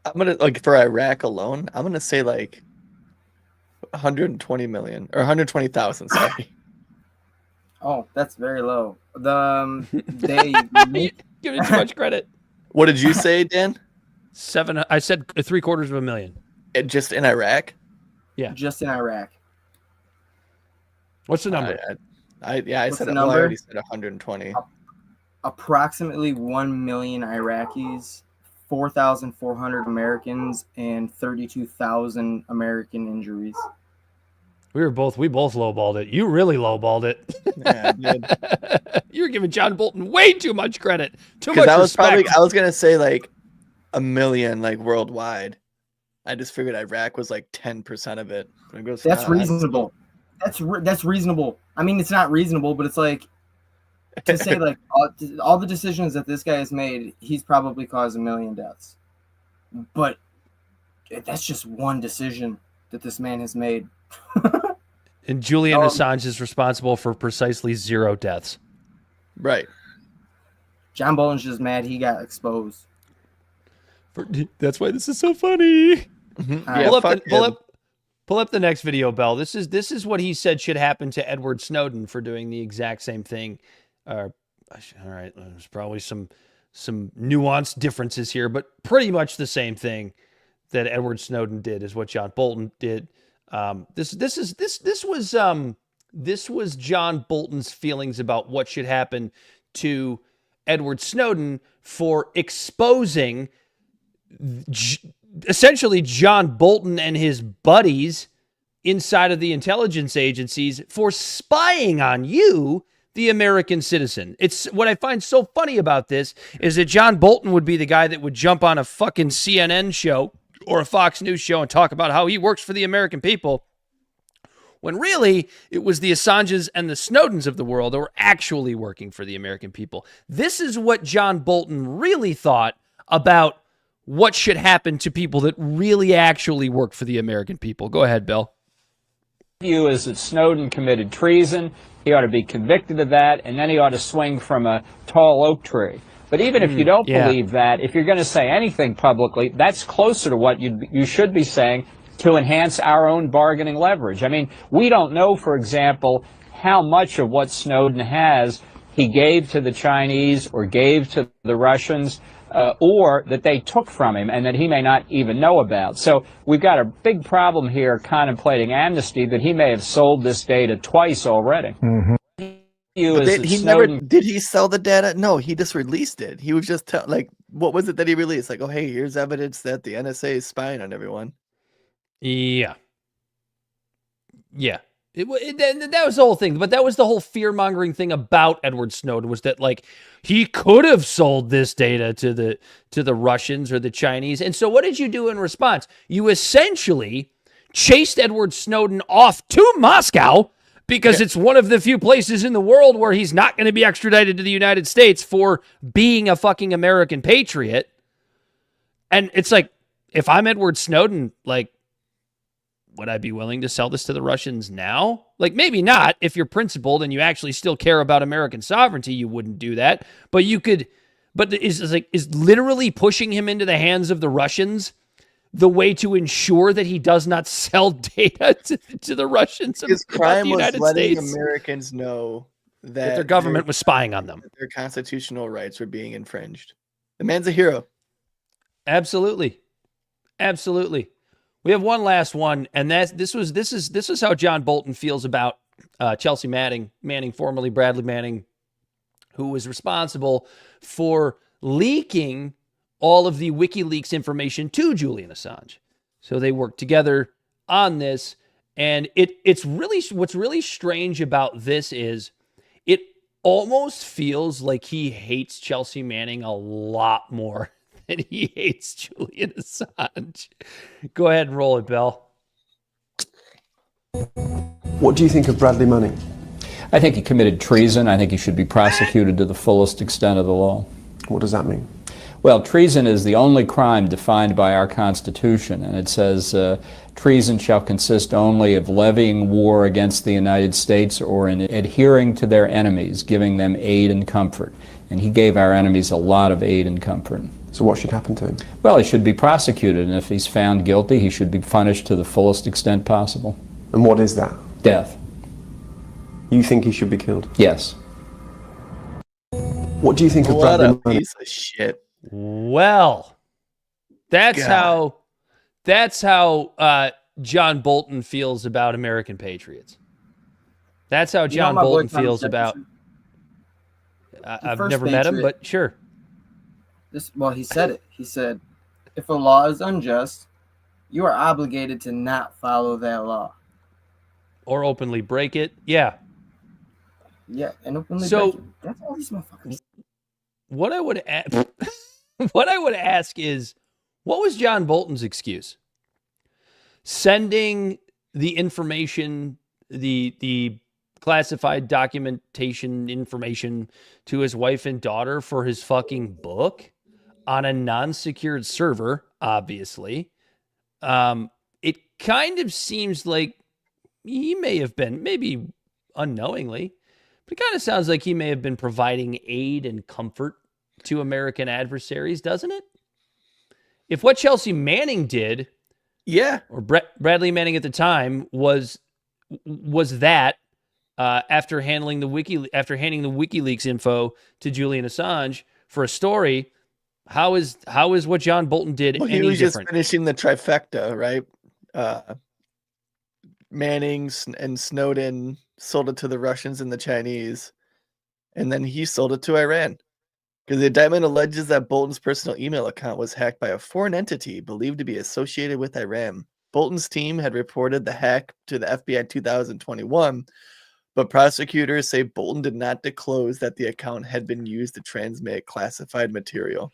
I'm gonna for Iraq alone. I'm gonna say 120 million or 120,000. Sorry. Oh, that's very low. Giving too much credit. What did you say, Dan? I said 750,000. Just in Iraq? Yeah, just in Iraq. What's the number? I What's said the well, I number? already said 120. Approximately 1 million Iraqis, 4,400 Americans, and 32,000 American injuries. We both lowballed it. You really lowballed it. Yeah, I did. You're giving John Bolton way too much credit. Too Because much I was respect. I was gonna say like 1 million like worldwide. I just figured Iraq was like 10% of it. That's reasonable. That's reasonable. I mean, it's not reasonable, but it's like to say like all the decisions that this guy has made, he's probably caused 1 million deaths. But that's just one decision that this man has made. And Julian Assange is responsible for precisely 0 deaths. Right. John Bolton's just mad he got exposed. That's why this is so funny. Yeah, pull up the next video, Bell. This is what he said should happen to Edward Snowden for doing the exact same thing. All right, there's probably some nuanced differences here, but pretty much the same thing that Edward Snowden did is what John Bolton did. This was John Bolton's feelings about what should happen to Edward Snowden for exposing essentially John Bolton and his buddies inside of the intelligence agencies for spying on you, the American citizen. It's what I find so funny about this is that John Bolton would be the guy that would jump on a fucking CNN show or a Fox News show and talk about how he works for the American people, when really it was the Assanges and the Snowdens of the world that were actually working for the American people. This is what John Bolton really thought about what should happen to people that really actually work for the American people. Go ahead, Bill. View is that Snowden committed treason. He ought to be convicted of that, and then he ought to swing from a tall oak tree. But even if you don't believe that, if you're going to say anything publicly, that's closer to what you should be saying to enhance our own bargaining leverage. I mean, we don't know, for example, how much of what Snowden has he gave to the Chinese or gave to the Russians, or that they took from him and that he may not even know about. So we've got a big problem here contemplating amnesty, that he may have sold this data twice already. But did he sell the data? No, he just released it. He was just what was it that he released? Like, oh, hey, here's evidence that the NSA is spying on everyone. Yeah. That was the whole thing, but that was the whole fear-mongering thing about Edward Snowden, was that like he could have sold this data to the Russians or the Chinese. And so what did you do in response? You essentially chased Edward Snowden off to Moscow, because it's one of the few places in the world where he's not going to be extradited to the United States for being a fucking American patriot. And it's like, if I'm Edward Snowden, like, would I be willing to sell this to the Russians now? Like, maybe not. If you're principled and you actually still care about American sovereignty, you wouldn't do that. But you could. But is literally pushing him into the hands of the Russians the way to ensure that he does not sell data to the Russians? His crime the was United letting States? Americans know that their government was spying on them. Their constitutional rights were being infringed. The man's a hero. Absolutely. We have one last one, and this is how John Bolton feels about Chelsea Manning, formerly Bradley Manning, who was responsible for leaking all of the WikiLeaks information to Julian Assange. So they worked together on this, and it's really, what's really strange about this is it almost feels like he hates Chelsea Manning a lot more than he hates Julian Assange. Go ahead and roll it, Bill. What do you think of Bradley Manning? I think he committed treason. I think he should be prosecuted to the fullest extent of the law. What does that mean? Well, treason is the only crime defined by our Constitution, and it says treason shall consist only of levying war against the United States or in adhering to their enemies, giving them aid and comfort. And he gave our enemies a lot of aid and comfort. So what should happen to him? Well, he should be prosecuted, and if he's found guilty, he should be punished to the fullest extent possible. And what is that? Death. You think he should be killed? Yes. What do you think of Bradley Manning? What a piece of shit. Well, that's how John Bolton feels about American patriots. That's how You know John my boy Bolton Thomas feels about. Jefferson? I've first never met him, patriot. but sure. Well, he said it. He said, if a law is unjust, you are obligated to not follow that law. Or openly break it. Yeah. Yeah, and openly So- break it. That's all these motherfuckers. What I would what I would ask is, what was John Bolton's excuse? Sending the information, the classified documentation information to his wife and daughter for his fucking book on a non-secured server, obviously. It kind of seems like he may have been, maybe unknowingly, but it kind of sounds like he may have been providing aid and comfort to American adversaries, doesn't it? If what Chelsea Manning did, Yeah. or Bradley Manning at the time, was that after handing the WikiLeaks info to Julian Assange for a story, how is what John Bolton did Well, he any was just different? finishing the trifecta, right? Manning and Snowden sold it to the Russians and the Chinese, and then he sold it to Iran. Because the indictment alleges that Bolton's personal email account was hacked by a foreign entity believed to be associated with Iran. Bolton's team had reported the hack to the FBI in 2021, but prosecutors say Bolton did not disclose that the account had been used to transmit classified material.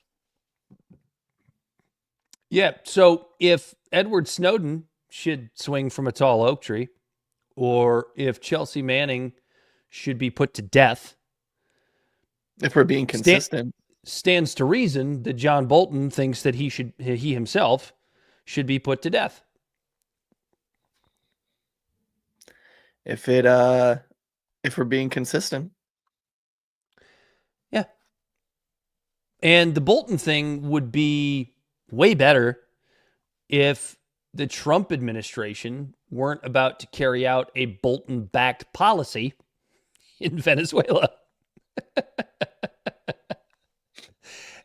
Yeah, so if Edward Snowden should swing from a tall oak tree, or if Chelsea Manning should be put to death, if we're being consistent, stands to reason that John Bolton thinks that he himself should be put to death. If we're being consistent. Yeah. And the Bolton thing would be way better if the Trump administration weren't about to carry out a Bolton-backed policy in Venezuela.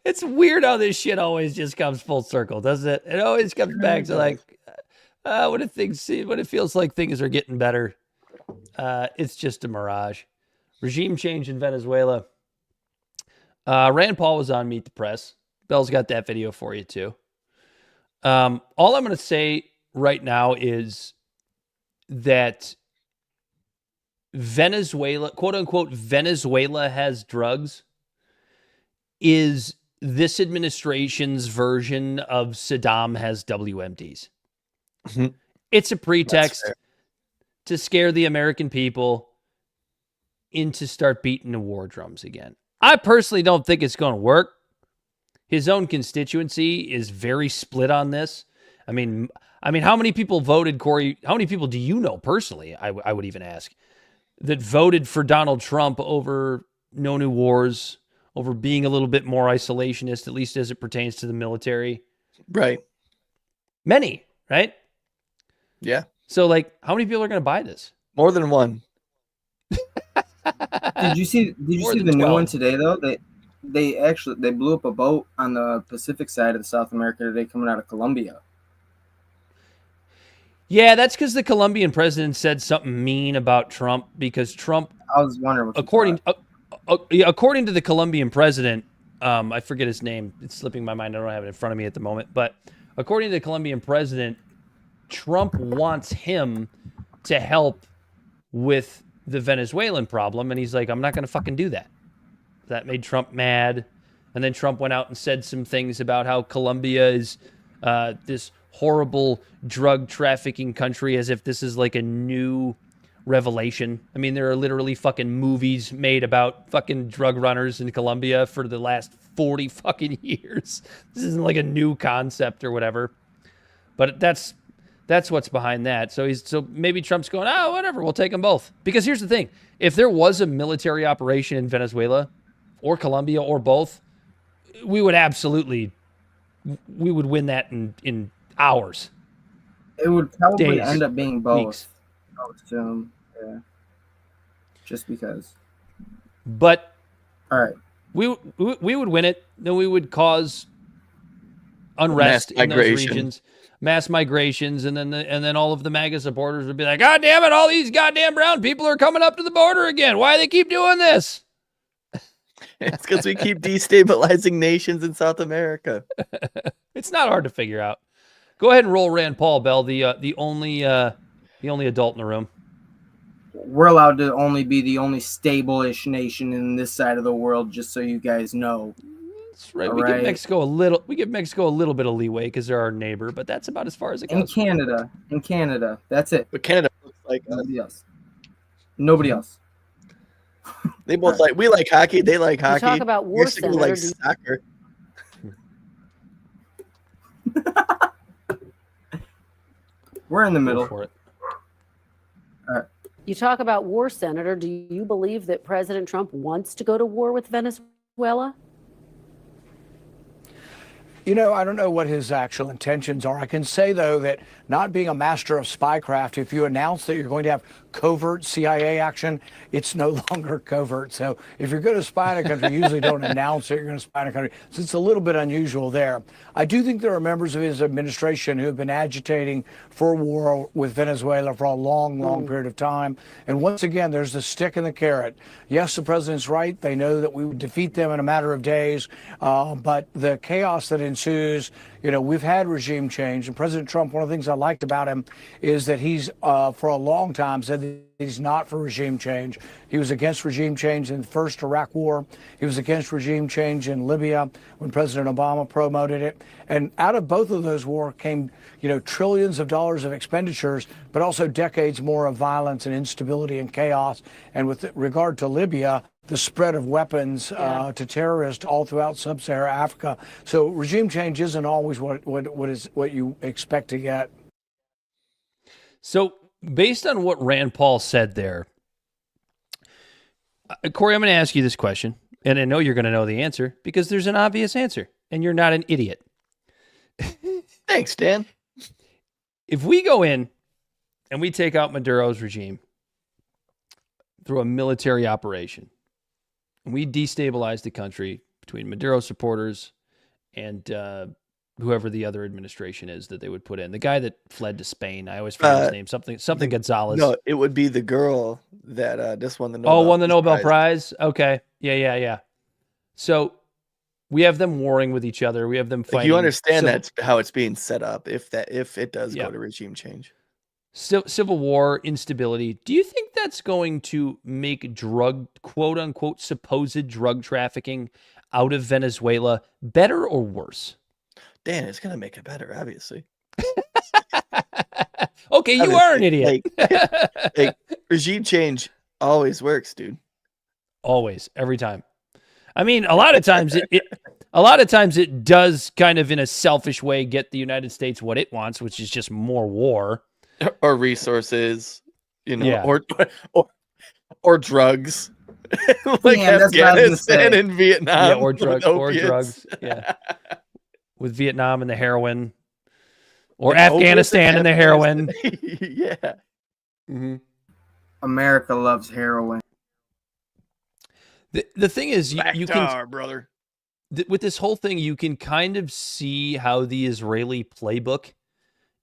It's weird how this shit always just comes full circle, doesn't it? It always comes back to like, when it feels like things are getting better, it's just a mirage. Regime change in Venezuela. Rand Paul was on Meet the Press. Bell's got that video for you too. All I'm going to say right now is that Venezuela, quote unquote, Venezuela has drugs, is this administration's version of Saddam has WMDs. Mm-hmm. It's a pretext to scare the American people into start beating the war drums again. I personally don't think it's going to work. His own constituency is very split on this. I mean, how many people voted, Corey? How many people do you know personally, I would even ask, that voted for Donald Trump over no new wars, over being a little bit more isolationist, at least as it pertains to the military? Right. Many, right? Yeah. So, like, how many people are going to buy this? More than one. Did you see the new one today though? They blew up a boat on the Pacific side of South America today coming out of Colombia. Yeah, that's because the Colombian president said something mean about Trump, because Trump, I was wondering what according to the Colombian president, I forget his name. It's slipping my mind. I don't have it in front of me at the moment. But according to the Colombian president, Trump wants him to help with the Venezuelan problem. And he's like, I'm not going to fucking do that. That made Trump mad. And then Trump went out and said some things about how Colombia is this horrible drug trafficking country, as if this is like a new revelation. I mean, there are literally fucking movies made about fucking drug runners in Colombia for the last 40 fucking years. This isn't like a new concept or whatever. But that's what's behind that. So maybe Trump's going, oh, whatever, we'll take them both. Because here's the thing. If there was a military operation in Venezuela or Colombia or both, we would win that in hours. It would probably Days, end up being both. weeks. I would assume, yeah. Just because. But all right, we would win it. Then we would cause unrest in those regions. mass migrations, and then all of the MAGA supporters would be like, God damn it, all these goddamn brown people are coming up to the border again. Why do they keep doing this? It's because we keep destabilizing nations in South America. It's not hard to figure out. Go ahead and roll Rand Paul, Bell, the only adult in the room. We're allowed to only be the only stable-ish nation in this side of the world, just so you guys know. That's right. We give Mexico a little bit of leeway because they're our neighbor, but that's about as far as it goes. In Canada, that's it. But Canada looks like Nobody else. They both we like hockey. They like hockey. Talk about war center. Like soccer. We're in the middle. For it. You talk about war, Senator. Do you believe that President Trump wants to go to war with Venezuela? You know, I don't know what his actual intentions are. I can say, though, that not being a master of spycraft, if you announce that you're going to have covert CIA action, it's no longer covert. So if you're going to spy in a country, you usually don't announce that you're going to spy in a country. So it's a little bit unusual there. I do think there are members of his administration who have been agitating for war with Venezuela for a long period of time. And once again, there's the stick and the carrot. Yes, the president's right. They know that we would defeat them in a matter of days. But the chaos that ensues, we've had regime change. And President Trump, one of the things I liked about him is that he's, for a long time, said that he's not for regime change. He was against regime change in the first Iraq war. He was against regime change in Libya when President Obama promoted it. And out of both of those wars came, trillions of dollars of expenditures, but also decades more of violence and instability and chaos. And with regard to Libya, the spread of weapons to terrorists all throughout sub-Saharan Africa. So regime change isn't always what you expect to get. So based on what Rand Paul said there, Corey, I'm going to ask you this question, and I know you're going to know the answer because there's an obvious answer, and you're not an idiot. Thanks, Dan. If we go in and we take out Maduro's regime through a military operation, and we destabilize the country between Maduro supporters and whoever the other administration is that they would put in. The guy that fled to Spain, I always forget his name, something Gonzalez. No, it would be the girl that just won the Nobel won the Nobel Prize. Okay. Yeah. So we have them warring with each other. We have them fighting. You understand that's how it's being set up if it does go to regime change. Civil war, instability. Do you think that's going to make quote unquote, supposed drug trafficking out of Venezuela better or worse? Dan, it's going to make it better, obviously. Okay, you are an idiot. Regime change always works, dude. Always, every time. I mean, a lot of times it does kind of in a selfish way get the United States what it wants, which is just more war or resources, or drugs. Like Afghanistan and Vietnam. Yeah, or drugs. Yeah. With Vietnam and the heroin, or Afghanistan and the heroin. Yeah. Mm-hmm. America loves heroin. The thing is, you can, brother. With this whole thing, you can kind of see how the Israeli playbook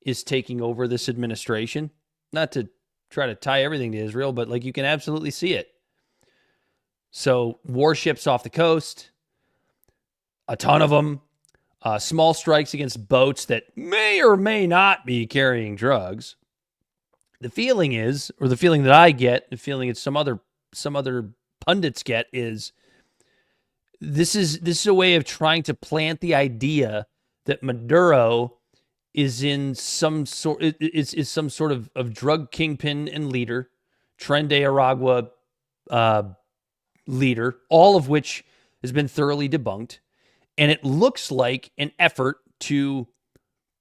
is taking over this administration. Not to try to tie everything to Israel, but you can absolutely see it. So warships off the coast, a ton of them. Small strikes against boats that may or may not be carrying drugs. The feeling is, or the feeling that I get, the feeling that some other pundits get is, this is a way of trying to plant the idea that Maduro is in some sort of drug kingpin and leader, Tren de Aragua leader, all of which has been thoroughly debunked. And it looks like an effort to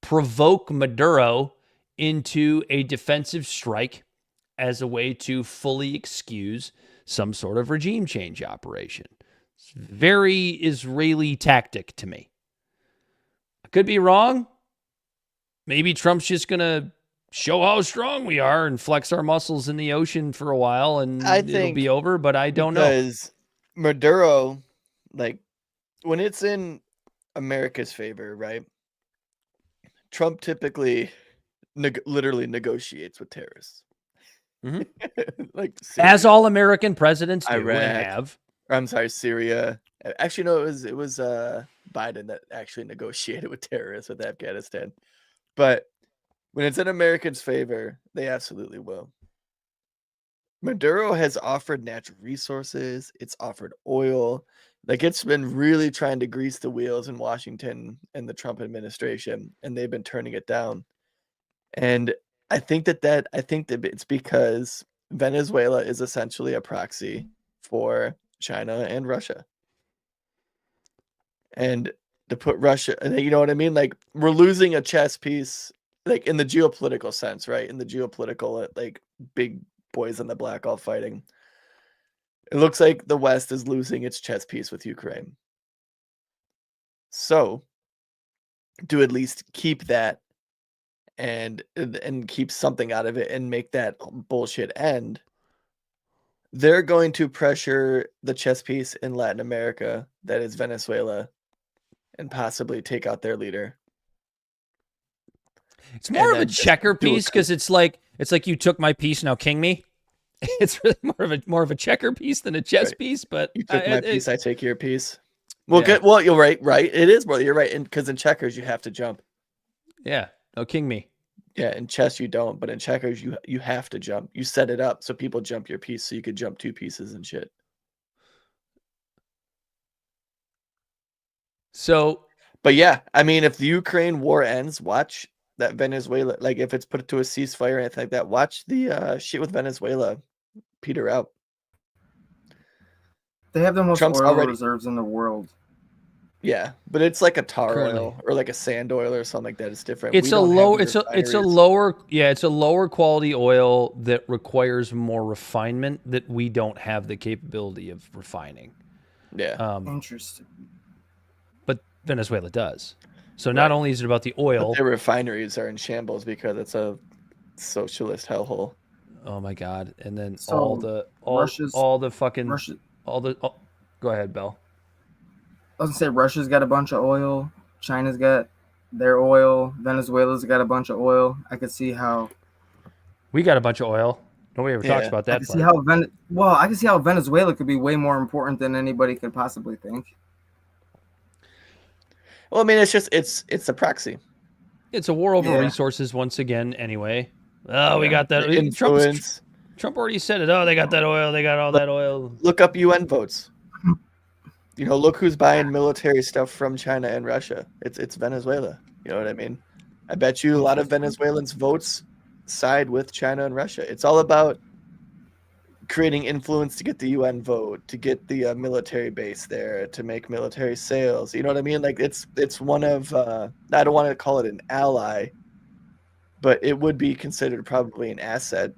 provoke Maduro into a defensive strike as a way to fully excuse some sort of regime change operation. It's very Israeli tactic to me. I could be wrong. Maybe Trump's just going to show how strong we are and flex our muscles in the ocean for a while and it'll be over, but I don't know. Because Maduro, when it's in America's favor, right? Trump typically literally negotiates with terrorists. Like as all American presidents do Iraq, and have. I'm sorry, Syria. Actually, no, it was Biden that actually negotiated with terrorists with Afghanistan. But when it's in Americans' favor, they absolutely will. Maduro has offered natural resources. It's offered oil. Like, it's been really trying to grease the wheels in Washington and the Trump administration, and they've been turning it down. And I think that it's because Venezuela is essentially a proxy for China and Russia. And to put Russia, you know what I mean? Like, we're losing a chess piece, like in the geopolitical sense, right? In the geopolitical, like, big boys in the black all fighting. It looks like the West is losing its chess piece with Ukraine. So, to at least keep that and keep something out of it and make that bullshit end, they're going to pressure the chess piece in Latin America, that is Venezuela, and possibly take out their leader. It's more of a checker piece because it's like you took my piece, now king me. It's really more of a checker piece than a chess piece. But you took my piece, I take your piece. Well, you're right. It is, well, you're right, and because in checkers you have to jump. Yeah, no, king me. Yeah, in chess you don't, but in checkers you have to jump. You set it up so people jump your piece, so you could jump two pieces and shit. So, but yeah, I mean, if the Ukraine war ends, watch that Venezuela, like if it's put to a ceasefire and anything like that, watch the shit with Venezuela peter out. They have the most Trump's oil already reserves in the world. Yeah, but it's like a tar oil or like a sand oil or something like that. It's different. It's a lower quality oil that requires more refinement that we don't have the capability of refining. Yeah. Interesting. But Venezuela does. So not only is it about the oil, but their refineries are in shambles because it's a socialist hellhole. Oh my god! And then So Go ahead, Bell. I was gonna say Russia's got a bunch of oil. China's got their oil. Venezuela's got a bunch of oil. I could see how we got a bunch of oil. Nobody ever talks about that. I can see how I can see how Venezuela could be way more important than anybody could possibly think. Well, I mean, it's a proxy. It's a war over resources once again. Anyway, we got that influence. Trump already said it. Oh, they got that oil. They got all that oil. Look up UN votes. You know, look who's buying military stuff from China and Russia. It's Venezuela. You know what I mean? I bet you a lot of Venezuelans votes side with China and Russia. It's all about creating influence to get the UN vote, to get the military base there, to make military sales. You know what I mean? Like it's one of I don't want to call it an ally, but it would be considered probably an asset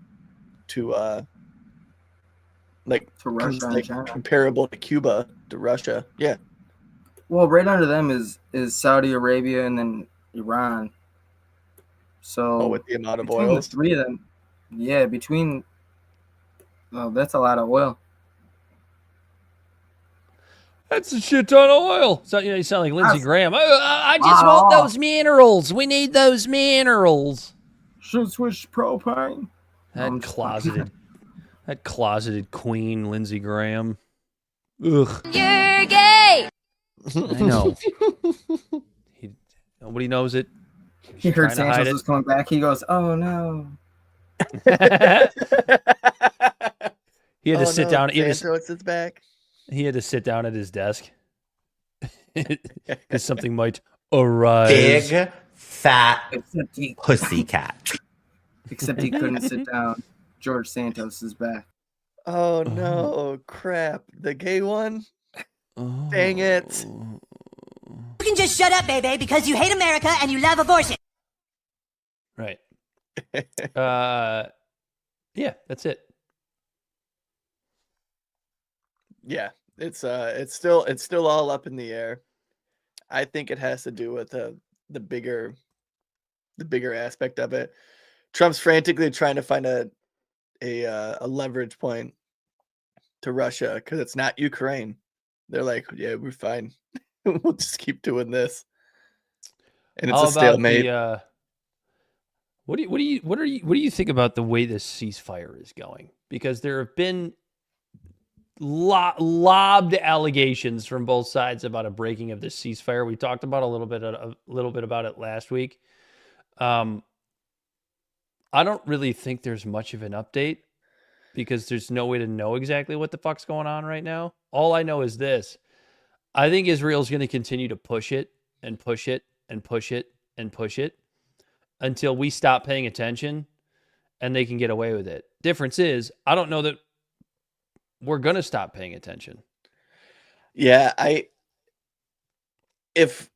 to Russia and China. Comparable to Cuba to Russia. Yeah. Well, right under them is Saudi Arabia and then Iran. So with the amount of between oil, the three of them, that's a lot of oil. That's a shit ton of oil. So, you sound like Lindsey Graham. I just want those minerals. We need those minerals. Should switch to propane. That closeted queen, Lindsey Graham. Ugh. You're gay. I know. Nobody knows it. He heard Santos was coming back. He goes, "Oh no." He had to sit down. Santos is back. He had to sit down at his desk because something might arise. Big fat pussycat. Except he couldn't sit down. George Santos is back. Oh no, crap. The gay one? Dang it. You can just shut up, baby, because you hate America and you love abortion. Right. Yeah, that's it. Yeah, it's still all up in the air. I think it has to do with the bigger aspect of it. Trump's frantically trying to find a leverage point to Russia because it's not Ukraine. They're like, yeah, we're fine. We'll just keep doing this. and it's How a about stalemate. what do you think about the way this ceasefire is going? Because there have been lobbed allegations from both sides about a breaking of this ceasefire. We talked about a little bit about it last week. I don't really think there's much of an update because there's no way to know exactly what the fuck's going on right now. All I know is this. I think Israel's going to continue to push it and push it and push it and push it until we stop paying attention and they can get away with it. Difference is, I don't know that we're going to stop paying attention. Yeah, if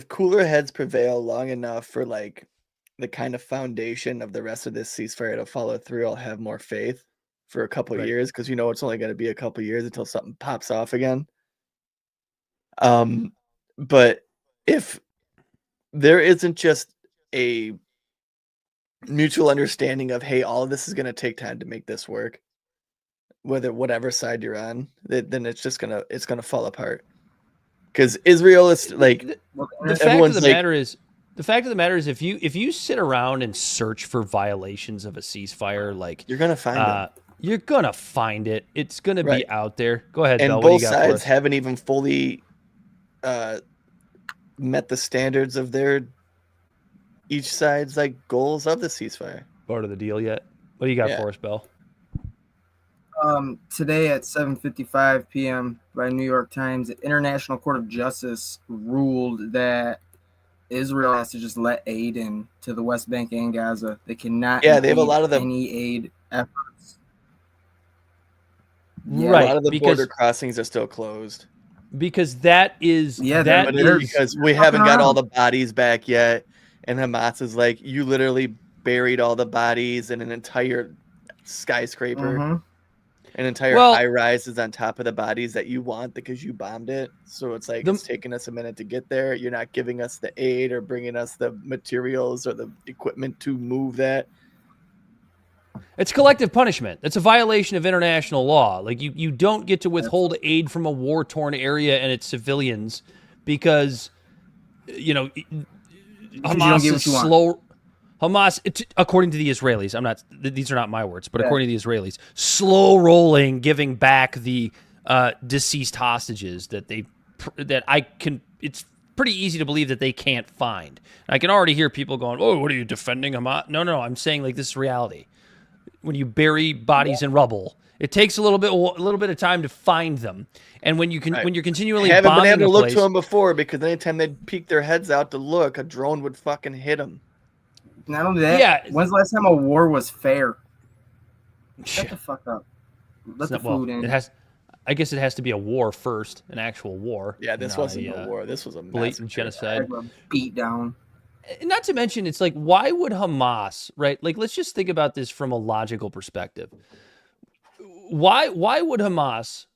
cooler heads prevail long enough for like the kind of foundation of the rest of this ceasefire to follow through, I'll have more faith for a couple of years, because it's only going to be a couple of years until something pops off again. But if there isn't just a mutual understanding of, hey, all of this is going to take time to make this work, whatever side you're on, then it's gonna fall apart. Because Israel is like, the fact of the matter is, if you sit around and search for violations of a ceasefire, like you're gonna find it. You're gonna find it. It's gonna be out there. Go ahead, and Bill. both What do you got for sides us? haven't even fully met the standards of each side's like goals of the ceasefire. Part of the deal yet? What do you got for us, Bill? Today at 7:55 p.m. by New York Times, the International Court of Justice ruled that Israel has to just let aid in to the West Bank and Gaza. They cannot. Yeah, they have a lot of any aid efforts. Yeah, right, a lot of the border crossings are still closed. Because that is because we haven't got all the bodies back yet, and Hamas is like, you literally buried all the bodies in an entire skyscraper. An entire high rise is on top of the bodies that you want because you bombed it. So it's like, it's taking us a minute to get there. You're not giving us the aid or bringing us the materials or the equipment to move that. It's collective punishment. It's a violation of international law. Like you don't get to withhold aid from a war-torn area and its civilians because, Hamas is slow. Hamas, according to the Israelis, these are not my words, but according to the Israelis, slow rolling, giving back the deceased hostages it's pretty easy to believe that they can't find. And I can already hear people going, "Oh, what are you defending Hamas?" No, I'm saying like this is reality. When you bury bodies in rubble, it takes a little bit of time to find them. And when you're continually haven't bombing been able to look place, to them before, because anytime they'd peek their heads out to look, a drone would fucking hit them. Not only that, when's the last time a war was fair? Shut the fuck up. Let the food in. I guess it has to be a war first, an actual war. Yeah, this wasn't a war. This was a blatant genocide. Beat down. Not to mention, it's like, why would Hamas, right? Like, let's just think about this from a logical perspective. Why would Hamas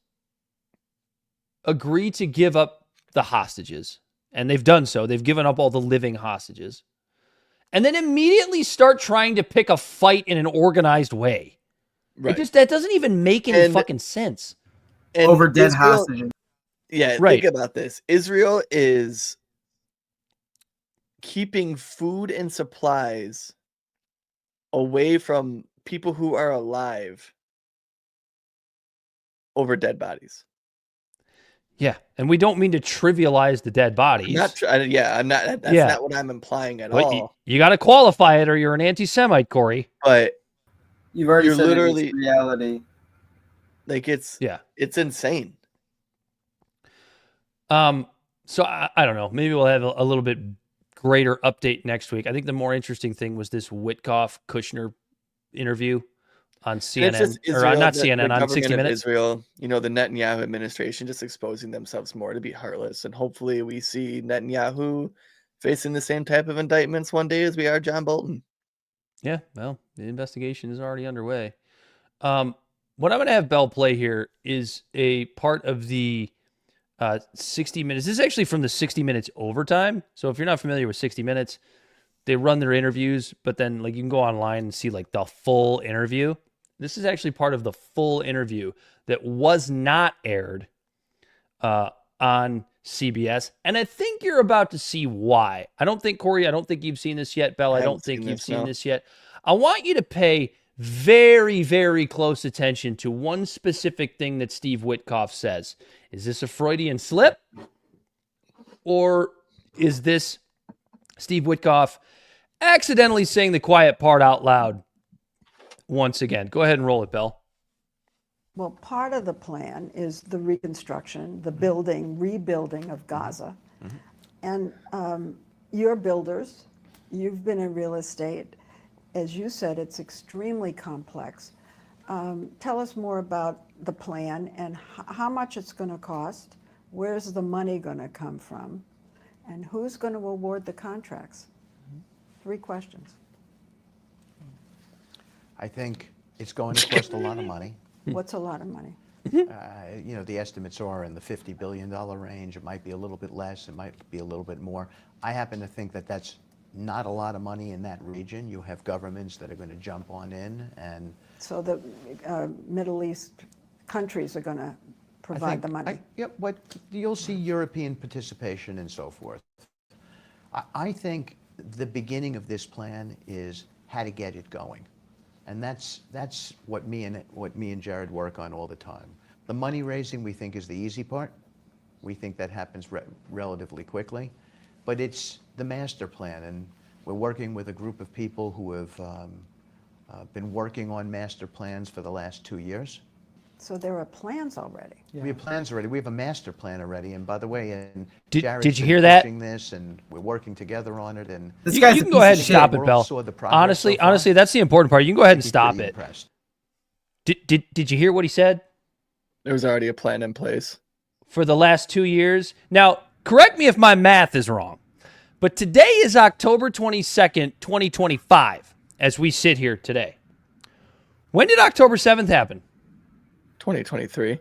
agree to give up the hostages? And they've done so. They've given up all the living hostages. And then immediately start trying to pick a fight in an organized way. Right. That doesn't even make any fucking sense. Over dead hostages. Yeah, think about this. Israel is keeping food and supplies away from people who are alive over dead bodies. Yeah, and we don't mean to trivialize the dead bodies. That's not what I'm implying at all. You got to qualify it, or you're an anti-Semite, Corey. But you're said literally it's reality. Like it's insane. So I don't know. Maybe we'll have a little bit greater update next week. I think the more interesting thing was this Witkoff-Kushner interview on CNN, Israel, not CNN, on 60 Minutes. Israel, the Netanyahu administration just exposing themselves more to be heartless. And hopefully we see Netanyahu facing the same type of indictments one day as we are John Bolton. Yeah, well, the investigation is already underway. What I'm going to have Bell play here is a part of the 60 Minutes. This is actually from the 60 Minutes overtime. So if you're not familiar with 60 Minutes, they run their interviews, but then like you can go online and see like the full interview. This is actually part of the full interview that was not aired on CBS, and I think you're about to see why. I don't think, Corey, I don't think you've seen this yet. Bell, I don't think you've seen this yet. I want you to pay very, very close attention to one specific thing that Steve Witkoff says. Is this a Freudian slip? Or is this Steve Witkoff accidentally saying the quiet part out loud once again? Go ahead and roll it, Bell. Well, part of the plan is the reconstruction, the building, rebuilding of Gaza. And you're builders, you've been in real estate. As you said, it's extremely complex. Tell us more about the plan and how much it's going to cost, where's the money going to come from, and who's going to award the contracts? 3 questions. I think it's going to cost a lot of money. What's a lot of money? You know, the estimates are in the $50 billion range. It might be a little bit less. It might be a little bit more. I happen to think that that's not a lot of money in that region. You have governments that are going to jump on in, and so the Middle East countries are going to provide the money. What you'll see European participation and so forth. I think the beginning of this plan is how to get it going. And that's what me and Jared work on all the time. The money raising, we think, is the easy part. We think that happens relatively quickly. But it's the master plan, and we're working with a group of people who have been working on master plans for the last 2 years. So there are plans already. We have plans already. We have a master plan already. And by the way, and did you hear that? This, and we're working together on it. And you can go ahead and stop it, Bell. Honestly, that's the important part. You can go ahead and stop it. Did you hear what he said? There was already a plan in place for the last 2 years. Now, correct me if my math is wrong, but today is October 22nd, 2025, as we sit here today. When did October 7th happen? 2023.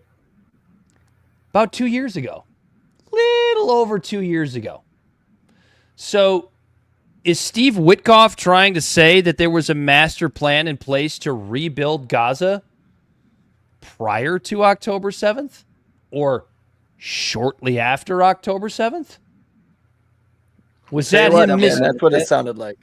About 2 years ago. Little over 2 years ago. So is Steve Witkoff trying to say that there was a master plan in place to rebuild Gaza prior to October 7th? Or shortly after October 7th? Was that him missing? That's what it sounded like.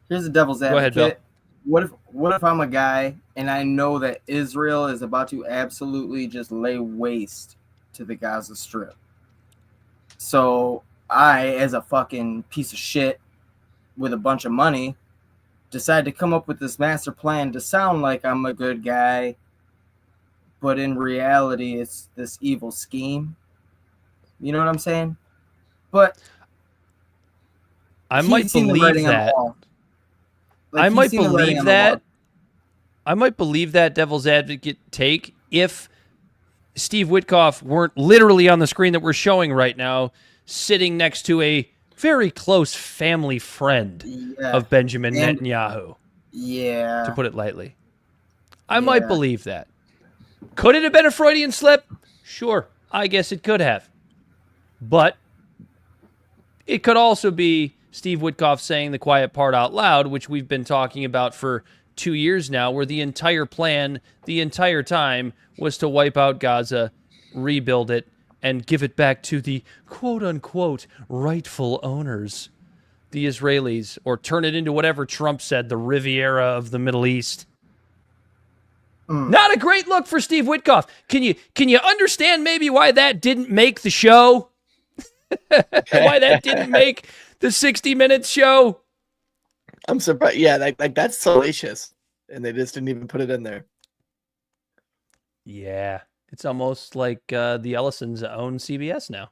Here's the devil's advocate. Go ahead, Bill. What if I'm a guy and I know that Israel is about to absolutely just lay waste to the Gaza Strip? So I, as a fucking piece of shit with a bunch of money, decide to come up with this master plan to sound like I'm a good guy, but in reality it's this evil scheme. You know what I'm saying? But I might believe that. I might believe that. I might believe that devil's advocate take if Steve Witkoff weren't literally on the screen that we're showing right now, sitting next to a very close family friend of Benjamin Netanyahu. Yeah. To put it lightly. I might believe that. Could it have been a Freudian slip? Sure. I guess it could have. But it could also be Steve Witkoff saying the quiet part out loud, which we've been talking about for 2 years now, where the entire plan, the entire time, was to wipe out Gaza, rebuild it, and give it back to the quote-unquote rightful owners, the Israelis, or turn it into whatever Trump said, the Riviera of the Middle East. Not a great look for Steve Witkoff. Can you understand maybe why that didn't make the show? Why that didn't make the 60 Minutes show? I'm surprised. Yeah, like that's salacious, and they just didn't even put it in there. Yeah, it's almost like the Ellisons own CBS now.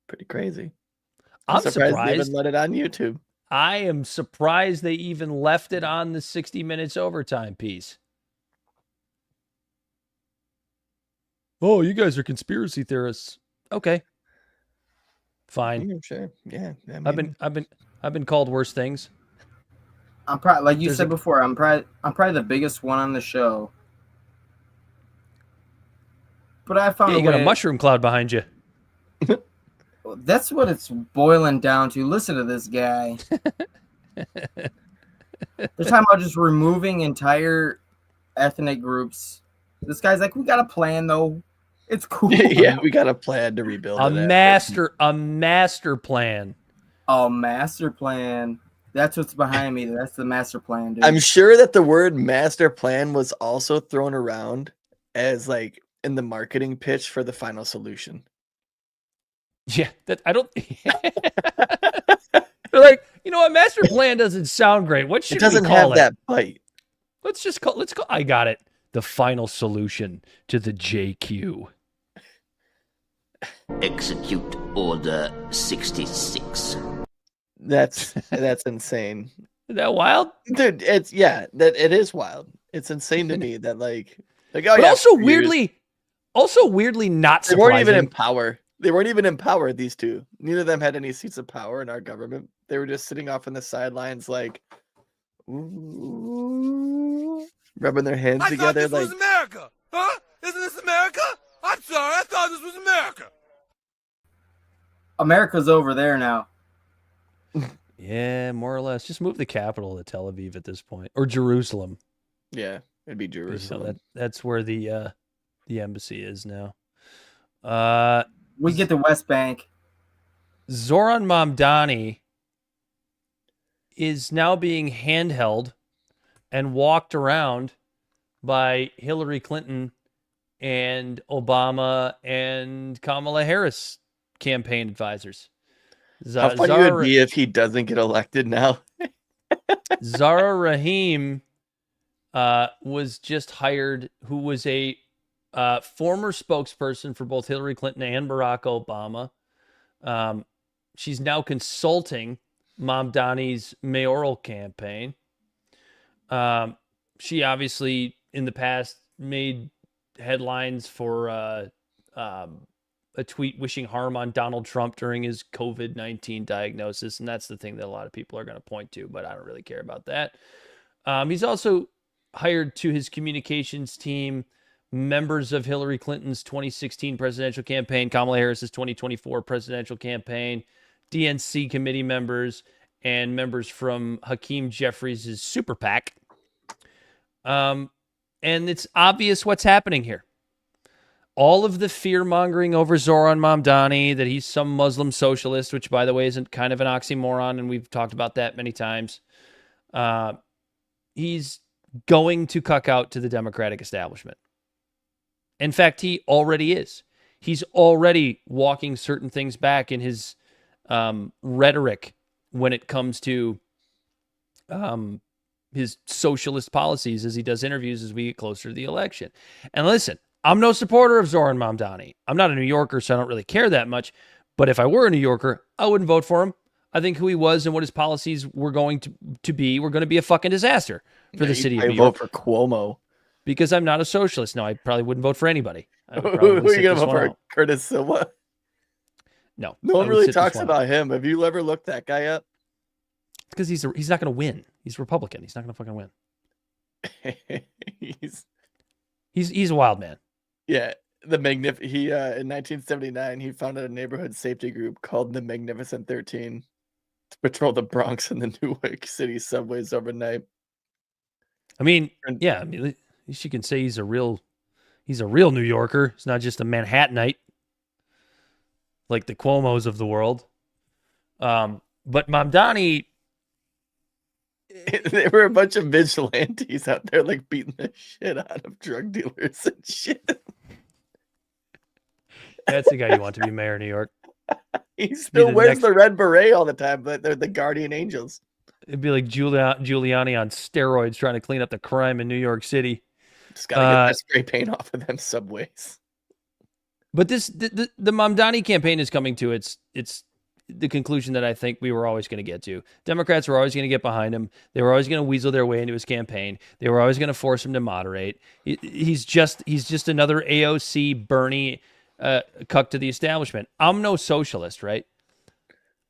Pretty crazy. I'm surprised they even let it on YouTube. I am surprised they even left it on the 60 Minutes overtime piece. Oh, you guys are conspiracy theorists. Okay. Fine. Yeah, sure. Yeah. I've been called worse things. I'm probably, like you said before, I'm probably the biggest one on the show. But I found you got a mushroom cloud behind you. That's what it's boiling down to. Listen to this guy. They're talking about just removing entire ethnic groups. This guy's like, we got a plan though. It's cool. Yeah, we got a plan to rebuild A it. master plan. Oh, master plan. That's what's behind me. That's the master plan, dude. I'm sure that the word master plan was also thrown around as like in the marketing pitch for the final solution. Yeah, that I don't. They're like, you know, a master plan doesn't sound great. What should It doesn't we call have it? that bite. Let's call. I got it. The final solution to the JQ. Execute Order 66. That's insane. Is that wild? Dude, that it is wild. It's insane to me that like oh But yeah, also for years. weirdly not They surprising. weren't even in power. They weren't even in power, these two. Neither of them had any seats of power in our government. They were just sitting off on the sidelines like ooh, rubbing their hands together this was like America, huh? Isn't this America? I'm sorry, I thought this was America. America's over there now. Yeah, more or less. Just move the capital to Tel Aviv at this point, or Jerusalem. yeah, it'd be Jerusalem. That's where the embassy is now. We get the West Bank. Zoran Mamdani is now being handheld and walked around by Hillary Clinton and Obama and Kamala Harris campaign advisors. How funny it would be if he doesn't get elected now. Zara Rahim was just hired, who was a former spokesperson for both Hillary Clinton and Barack Obama. She's now consulting Mamdani's mayoral campaign. She obviously, in the past, made headlines for a tweet wishing harm on Donald Trump during his COVID-19 diagnosis. And that's the thing that a lot of people are going to point to, but I don't really care about that. He's also hired to his communications team members of Hillary Clinton's 2016 presidential campaign, Kamala Harris's 2024 presidential campaign, DNC committee members, and members from Hakeem Jeffries' super PAC. And it's obvious what's happening here. All of the fear-mongering over Zoran Mamdani, that he's some Muslim socialist, which, by the way, isn't kind of an oxymoron, and we've talked about that many times. He's going to cuck out to the Democratic establishment. In fact, he already is. He's already walking certain things back in his rhetoric when it comes to his socialist policies as he does interviews as we get closer to the election. And listen, I'm no supporter of Zoran Mamdani. I'm not a New Yorker, so I don't really care that much. But if I were a New Yorker, I wouldn't vote for him. I think who he was and what his policies were going to be were going to be a fucking disaster for the city of New York. Vote for Cuomo. Because I'm not a socialist. No, I probably wouldn't vote for anybody. Who are you going to vote for? Curtis Silva? No. No one really talks about him. Have you ever looked that guy up? Because he's not going to win. He's Republican. He's not going to fucking win. He's a wild man. Yeah, he in 1979 he founded a neighborhood safety group called the Magnificent 13 to patrol the Bronx and the Newark City subways overnight. I mean, yeah, at least you can say he's a real New Yorker. He's not just a Manhattanite like the Cuomos of the world. But Mamdani, there were a bunch of vigilantes out there like beating the shit out of drug dealers and shit. That's the guy you want to be mayor of New York. He still wears the red beret all the time, but they're the guardian angels. It'd be like Giuliani on steroids trying to clean up the crime in New York City. Just gotta get that spray paint off of them subways. But the Mamdani campaign is coming to its the conclusion that I think we were always going to get to. Democrats were always going to get behind him. They were always going to weasel their way into his campaign. They were always going to force him to moderate. He's just another AOC Bernie cuck to the establishment. I'm no socialist, right?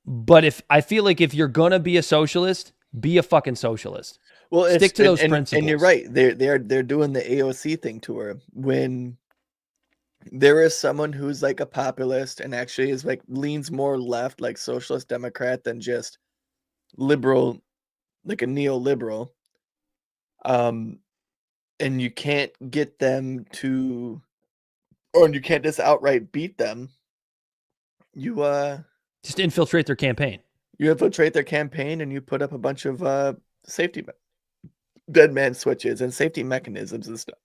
But I feel like if you're going to be a socialist, be a fucking socialist. Well, stick to those principles. And you're right. They're doing the AOC thing to her when there is someone who's like a populist and actually is like leans more left, like socialist Democrat, than just liberal, like a neoliberal. And you can't get them to or you can't just outright beat them. You just infiltrate their campaign. You infiltrate their campaign and you put up a bunch of safety dead man switches and safety mechanisms and stuff.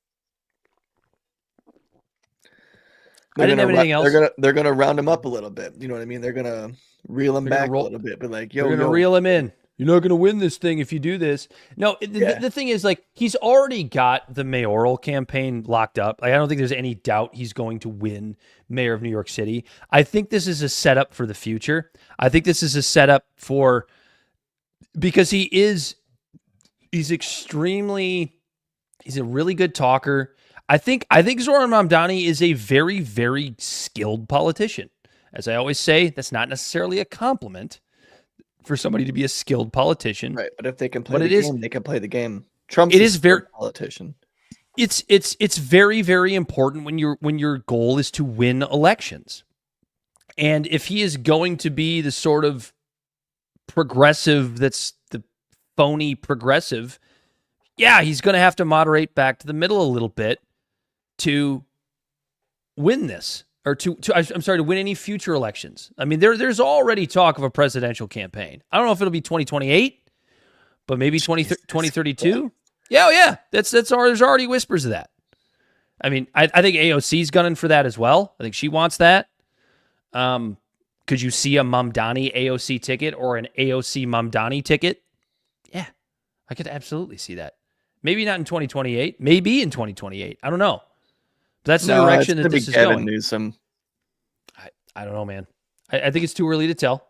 I didn't have anything else. They're gonna round him up a little bit. You know what I mean? They're gonna reel him back a little bit, but like, they're gonna reel him in. You're not gonna win this thing if you do this. No, the thing is, like, he's already got the mayoral campaign locked up. Like, I don't think there's any doubt he's going to win mayor of New York City. I think this is a setup for the future. I think this is a setup because he's a really good talker. I think Zoran Mamdani is a very, very skilled politician. As I always say, that's not necessarily a compliment for somebody to be a skilled politician. Right, but if they can play the game, they can play the game. Trump's a politician. It's very, very important when your goal is to win elections. And if he is going to be the sort of progressive that's the phony progressive, yeah, he's going to have to moderate back to the middle a little bit to win this, or to win any future elections. I mean, there's already talk of a presidential campaign. I don't know if it'll be 2028, but maybe 2032. Yeah. There's already whispers of that. I mean, I think AOC's gunning for that as well. I think she wants that. Could you see a Mamdani AOC ticket or an AOC Mamdani ticket? Yeah, I could absolutely see that. Maybe not in 2028. Maybe in 2028. I don't know. But that's the direction that this is going. Newsom. I don't know, man. I think it's too early to tell.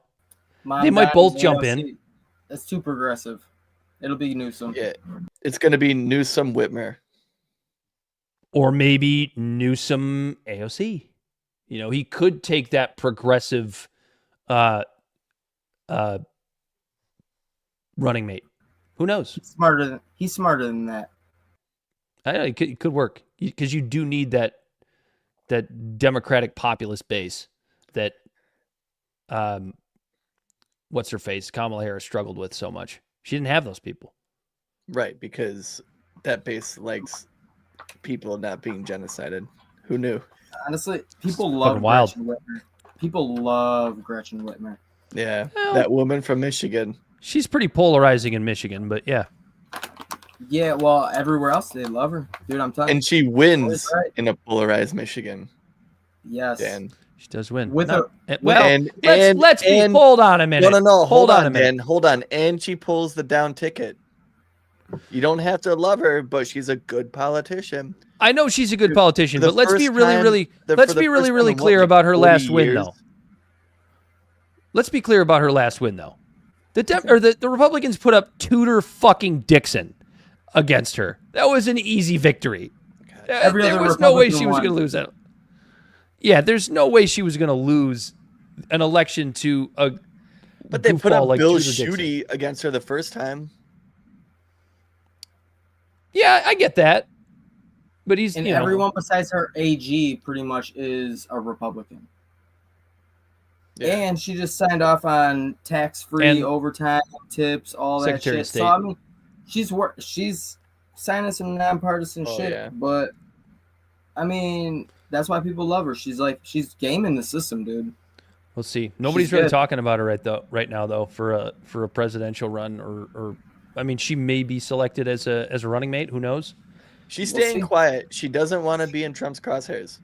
Mamdani, they might both jump in. That's too progressive. It'll be Newsom. Yeah, it's going to be Newsom Whitmer. Or maybe Newsom AOC. You know, he could take that progressive running mate. Who knows? He's smarter than that. I know, it could work because you do need that Democratic populist base that what's her face, Kamala Harris, struggled with so much. She didn't have those people. Right, because that base likes people not being genocided. Who knew? Honestly, people love Gretchen Whitmer. People love Gretchen Whitmer. Yeah, that woman from Michigan. She's pretty polarizing in Michigan, but yeah. Yeah, well, everywhere else they love her, dude. I'm telling you. And she wins in a polarized Michigan. Yes, Dan. She does win. Let's hold on a minute. No. Hold on a minute. Dan. Hold on. And she pulls the down ticket. You don't have to love her, but she's a good politician. I know she's a good politician, but let's be really clear about her last win, though. Let's be clear about her last win, though. The Republicans put up Tudor fucking Dixon against her. That was an easy victory. There was no way she was going to lose that. Yeah, there's no way she was going to lose an election to a. But they put up like Bill Tudor Dixon Schuette against her the first time. Yeah, I get that. But he's everyone besides her AG pretty much is a Republican. Yeah. And she just signed off on tax-free overtime tips, all that Secretary shit. of State. So I mean, she's signing some nonpartisan shit. Yeah. But I mean, that's why people love her. She's gaming the system, dude. We'll see. Nobody's really talking about her right now though for a presidential run or I mean, she may be selected as a running mate. Who knows? She's staying quiet. She doesn't want to be in Trump's crosshairs.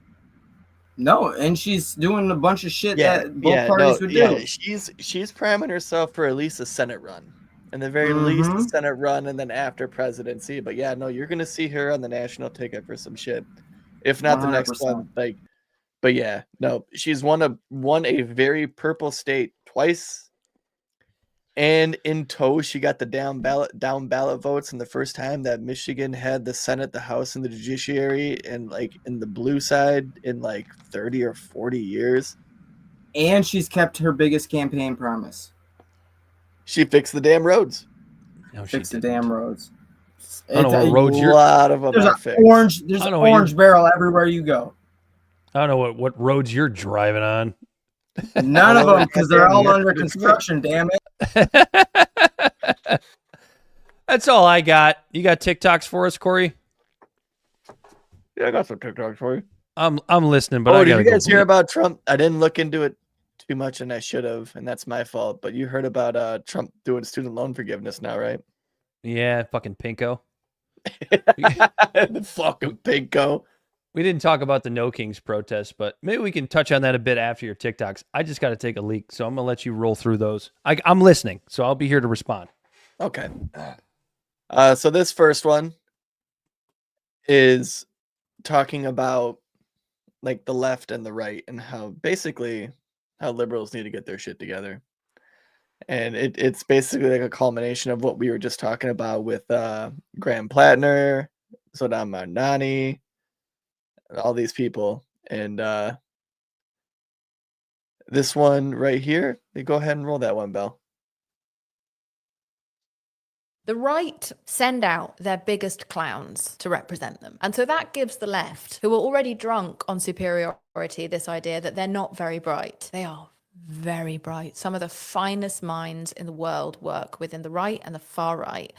No, and she's doing a bunch of shit that both parties would do. Yeah, she's priming herself for at least a Senate run. And the very least a Senate run and then after presidency. But yeah, no, you're gonna see her on the national ticket for some shit. If not 100%. The next one. But yeah, no, she's won a very purple state twice. And in tow, she got the down ballot votes in the first time that Michigan had the Senate, the House, and the judiciary, and in the blue side in 30 or 40 years. And she's kept her biggest campaign promise. She fixed the damn roads. No, fixed the damn roads. I don't know what roads you're. A lot of them there's are fixed. There's an orange barrel everywhere you go. I don't know what roads you're driving on. None of them, because they're all under construction, damn it. That's all I got. You got TikToks for us, Corey? Yeah, I got some TikToks for you. I'm listening, but Oh, I did gotta you guys go. hear about Trump? I didn't look into it too much, and I should have, and that's my fault. But you heard about Trump doing student loan forgiveness now, right? Yeah, fucking pinko. The fucking pinko. We didn't talk about the No Kings protest, but maybe we can touch on that a bit after your TikToks. I just got to take a leak, so I'm going to let you roll through those. I'm listening, so I'll be here to respond. Okay. So this first one is talking about like the left and the right and how basically how liberals need to get their shit together. And it's basically like a culmination of what we were just talking about with Graham Plattner, Zoran Mamdani, all these people. And this one right here, you go ahead and roll that one, Belle. The right send out their biggest clowns to represent them. And so that gives the left, who are already drunk on superiority, this idea that they're not very bright. They are very bright. Some of the finest minds in the world work within the right and the far right.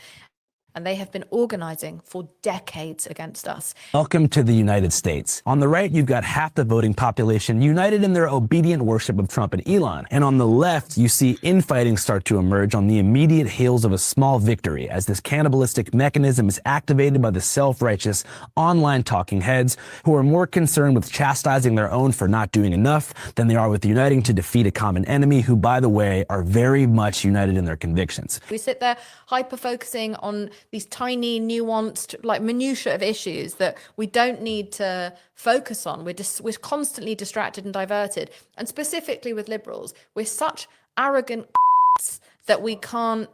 And they have been organizing for decades against us. Welcome to the United States. On the right, you've got half the voting population united in their obedient worship of Trump and Elon. And on the left, you see infighting start to emerge on the immediate heels of a small victory as this cannibalistic mechanism is activated by the self-righteous online talking heads who are more concerned with chastising their own for not doing enough than they are with uniting to defeat a common enemy who, by the way, are very much united in their convictions. We sit there hyper-focusing on these tiny, nuanced, like minutiae of issues that we don't need to focus on. We're constantly distracted and diverted. And specifically with liberals, we're such arrogant that we can't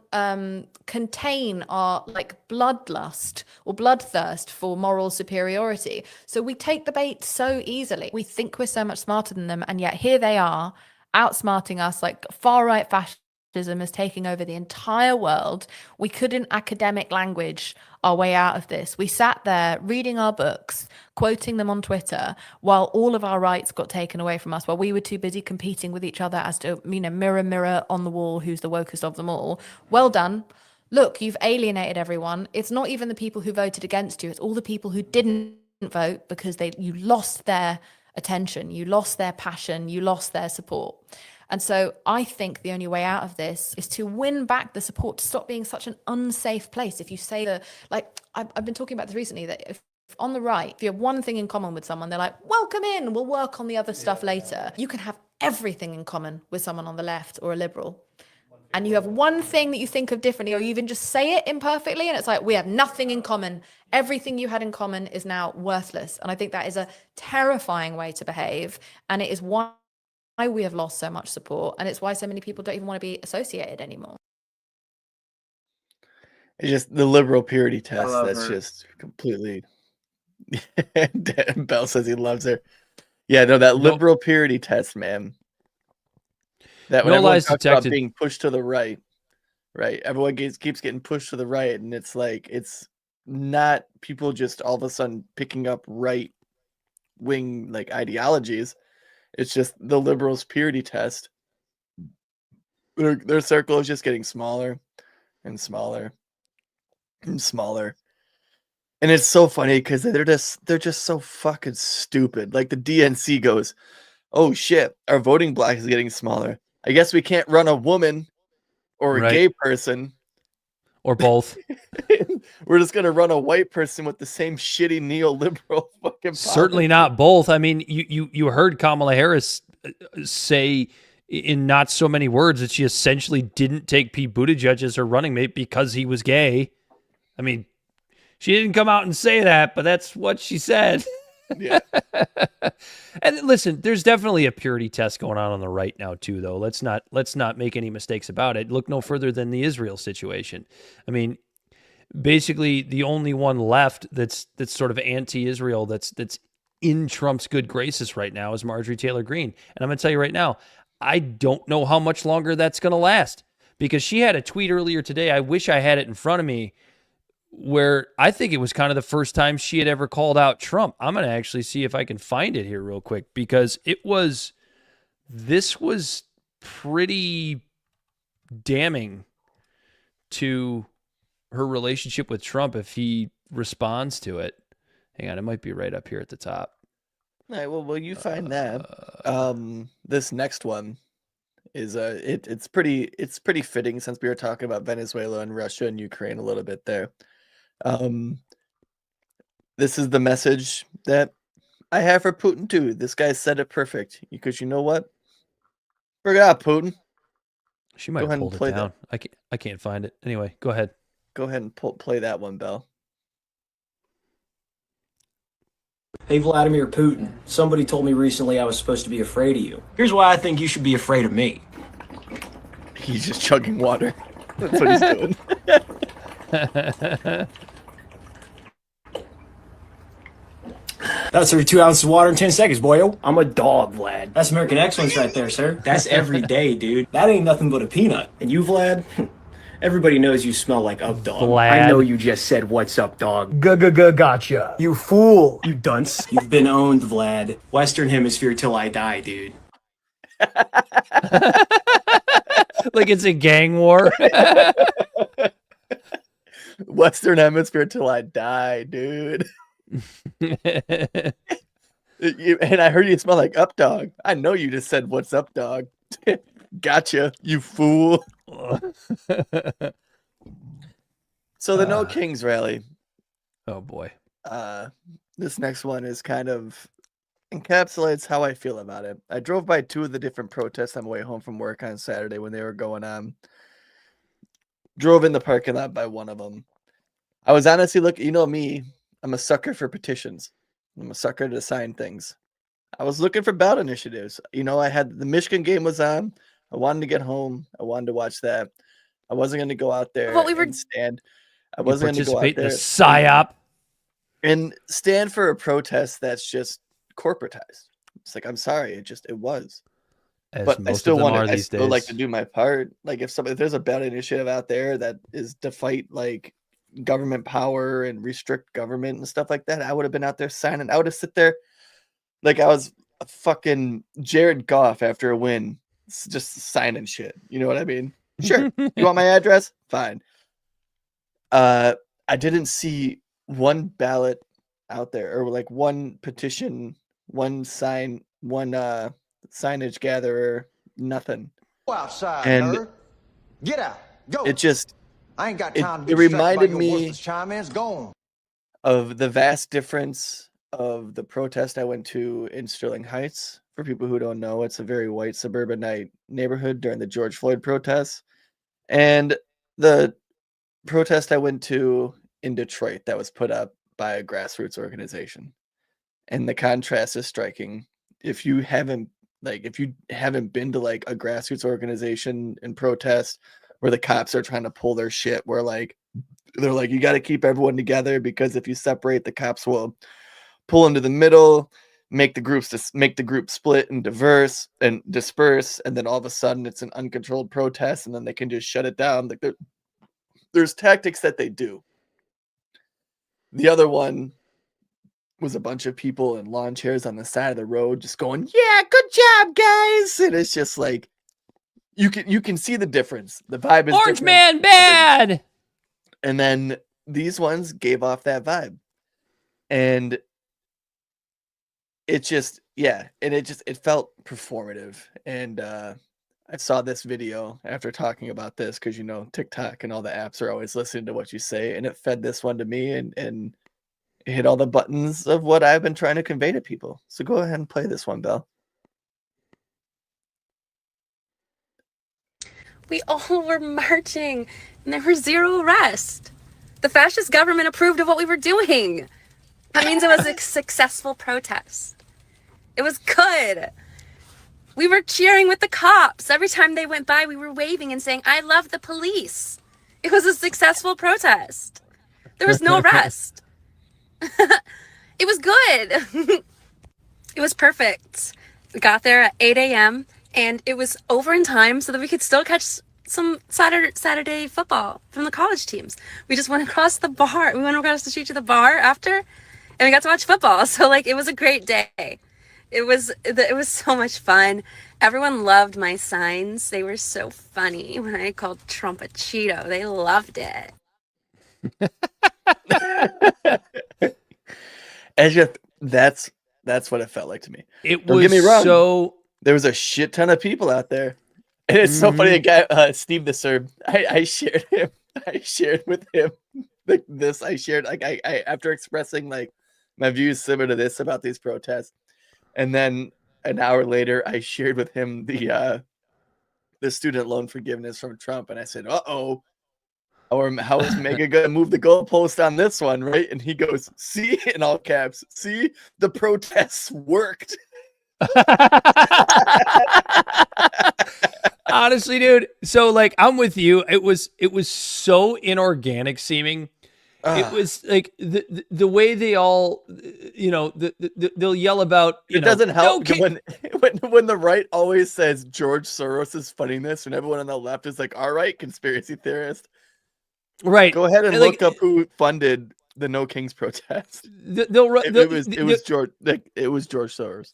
contain our like bloodlust or bloodthirst for moral superiority. So we take the bait so easily. We think we're so much smarter than them, and yet here they are outsmarting us. Like far-right fascism is taking over the entire world. We couldn't academic language our way out of this. We sat there reading our books, quoting them on Twitter, while all of our rights got taken away from us, while we were too busy competing with each other as to, mirror, mirror on the wall, who's the wokest of them all. Well done. Look, you've alienated everyone. It's not even the people who voted against you. It's all the people who didn't vote because you lost their attention, you lost their passion, you lost their support. And so I think the only way out of this is to win back the support, to stop being such an unsafe place. If you say I've been talking about this recently, that if on the right, if you have one thing in common with someone, they're like, welcome in, we'll work on the other stuff later. You can have everything in common with someone on the left or a liberal. And you have one thing that you think of differently, or you even just say it imperfectly, and it's like, we have nothing in common. Everything you had in common is now worthless. And I think that is a terrifying way to behave. And it is why we have lost so much support, and it's why so many people don't even want to be associated anymore. It's just the liberal purity test. That's her. Just completely. Bell says he loves her. Yeah, no, that liberal purity test, man. That when everyone talks about being pushed to the right, everyone keeps getting pushed to the right, and it's like it's not people just all of a sudden picking up right wing like ideologies. It's just the liberals' purity test. Their circle is just getting smaller and smaller and smaller. And it's so funny because they're just so fucking stupid. Like the DNC goes, oh shit, our voting block is getting smaller. I guess we can't run a woman or a gay person. Or both. We're just gonna run a white person with the same shitty neoliberal fucking Certainly not both. I mean, you heard Kamala Harris say in not so many words that she essentially didn't take Pete Buttigieg as her running mate because he was gay. I mean, she didn't come out and say that, but that's what she said. Yeah. And listen, there's definitely a purity test going on the right now too, though. Let's not make any mistakes about it. Look no further than the Israel situation. I mean, basically the only one left that's sort of anti-Israel that's in Trump's good graces right now is Marjorie Taylor Greene. And I'm going to tell you right now, I don't know how much longer that's going to last, because she had a tweet earlier today. I wish I had it in front of me, where I think it was kind of the first time she had ever called out Trump. I'm going to actually see if I can find it here real quick, because this was pretty damning to her relationship with Trump if he responds to it. Hang on, it might be right up here at the top. All right, well, you find that. This next one is it's pretty fitting since we were talking about Venezuela and Russia and Ukraine a little bit there. This is the message that I have for Putin too. This guy said it perfect because you know what? Bring it out, Putin. She might have pulled it down. I can't find it. Anyway, go ahead. Go ahead and play that one, Bell. Hey, Vladimir Putin, somebody told me recently I was supposed to be afraid of you. Here's why I think you should be afraid of me. He's just chugging water. That's what he's doing. That's 32 ounces of water in 10 seconds, boyo. I'm a dog, Vlad. That's American excellence right there, sir. That's every day, dude. That ain't nothing but a peanut. And you, Vlad? Everybody knows you smell like up dog. Vlad. I know you just said what's up, dog. Gotcha. You fool. You dunce. You've been owned, Vlad. Western Hemisphere till I die, dude. Like it's a gang war. Western Hemisphere till I die, dude. And I heard you smell like up dog. I know you just said what's up, dog. Gotcha, you fool. So the No Kings rally. Oh boy. This next one is kind of encapsulates how I feel about it. I drove by 2 of the different protests on my way home from work on Saturday when they were going on. Drove in the parking lot by one of them. I was honestly looking, you know me, I'm a sucker for petitions. I'm a sucker to sign things. I was looking for ballot initiatives. You know, I had the Michigan game was on. I wanted to get home. I wanted to watch that. I wasn't going to go out there and stand. I wasn't going to go out there. The psyop. And stand for a protest that's just corporatized. It's like, I'm sorry, it was. But I still want to. I still like to do my part. Like if there's a ballot initiative out there that is to fight like government power and restrict government and stuff like that, I would have been out there signing. I would have sit there like I was a fucking Jared Goff after a win, just signing shit. You know what I mean? Sure. You want my address? Fine. I didn't see one ballot out there or like one petition, one sign, one signage gatherer, nothing. Go outside, and nerd. Get out. Go. It just I ain't got time to it reminded me Go of the vast difference of the protest I went to in Sterling Heights. For people who don't know, it's a very white suburbanite neighborhood during the George Floyd protests. And the protest I went to in Detroit that was put up by a grassroots organization. And the contrast is striking. If you haven't been to like a grassroots organization and protest where the cops are trying to pull their shit, where like they're like, you got to keep everyone together because if you separate, the cops will pull into the middle, make the group split and disperse, and then all of a sudden it's an uncontrolled protest, and then they can just shut it down. Like there's tactics that they do. The other one was a bunch of people in lawn chairs on the side of the road just going, yeah, good job, guys. And it's just like you can see the difference. The vibe is Orange different. Man bad. And then these ones gave off that vibe. And it just, it felt performative. And I saw this video after talking about this because, you know, TikTok and all the apps are always listening to what you say. And it fed this one to me and it hit all the buttons of what I've been trying to convey to people. So go ahead and play this one, Belle. We all were marching and there was 0 arrests. The fascist government approved of what we were doing. That means it was a successful protest. It was good. We were cheering with the cops. Every time they went by, we were waving and saying, I love the police. It was a successful protest. There was no arrest. It was good. It was perfect. We got there at 8 a.m. and it was over in time so that we could still catch some Saturday football from the college teams. We just went across the bar. We went across the street to the bar after, and we got to watch football. So like, it was a great day. It was so much fun. Everyone loved my signs. They were so funny when I called Trump a Cheeto. They loved it. That's That's what it felt like to me. It Don't was get me wrong. so. There was a shit ton of people out there. And it's so funny. A guy, Steve the Serb, I shared him. I shared with him like this. I shared like I after expressing like my views similar to this about these protests, and then an hour later, I shared with him the student loan forgiveness from Trump, and I said, "Uh-oh, how is Mega gonna move the goalpost on this one?" Right? And he goes, "See," in all caps, "See, the protests worked." Honestly, dude. So like, I'm with you. It was so inorganic seeming. It was like the way they all, they'll yell about. It doesn't help when the right always says George Soros is funding this, and everyone on the left is like, "All right, conspiracy theorist." Right. Go ahead and look up who funded the No Kings protest. It was George. Like, it was George Soros.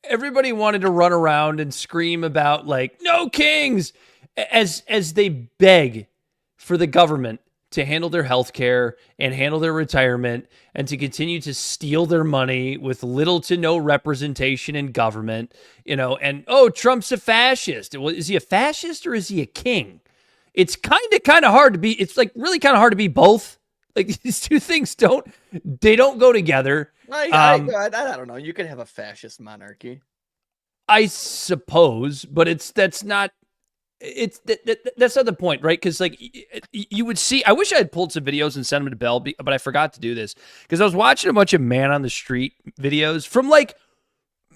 Everybody wanted to run around and scream about like no kings as they beg for the government to handle their health care and handle their retirement and to continue to steal their money with little to no representation in government, and Trump's a fascist. Well, is he a fascist or is he a king? It's kind of hard to be. It's like really kind of hard to be both. Like these two things don't go together. I don't know. You can have a fascist monarchy, I suppose, but that's not the point, right? Because like you would see, I wish I had pulled some videos and sent them to Bell, but I forgot to do this because I was watching a bunch of man on the street videos from like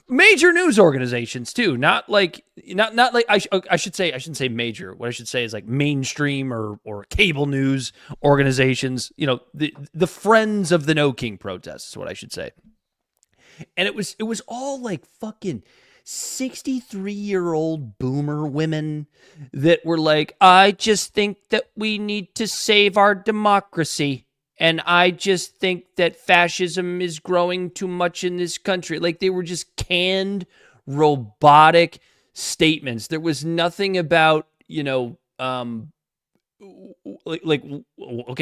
major news organizations too, not like I shouldn't say major. What I should say is like mainstream or cable news organizations. The friends of the No King protests is what I should say. And it was all like fucking 63-year-old boomer women that were like, I just think that we need to save our democracy. And I just think that fascism is growing too much in this country. Like they were just canned, robotic statements. There was nothing about, okay,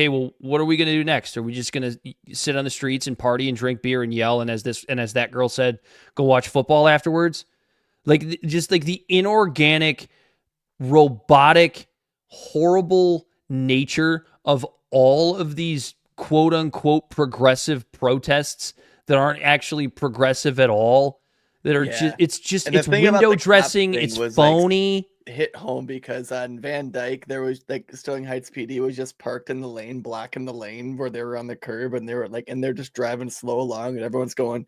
well, what are we going to do next? Are we just going to sit on the streets and party and drink beer and yell? And as that girl said, go watch football afterwards. Like just like the inorganic, robotic, horrible nature of all of these quote unquote progressive protests that aren't actually progressive at all. That are it's window dressing. It's phony. Hit home because on Van Dyke there was like Sterling Heights PD was just parked in the lane, blocking the lane where they were on the curb, and they were like, and they're just driving slow along, and everyone's going,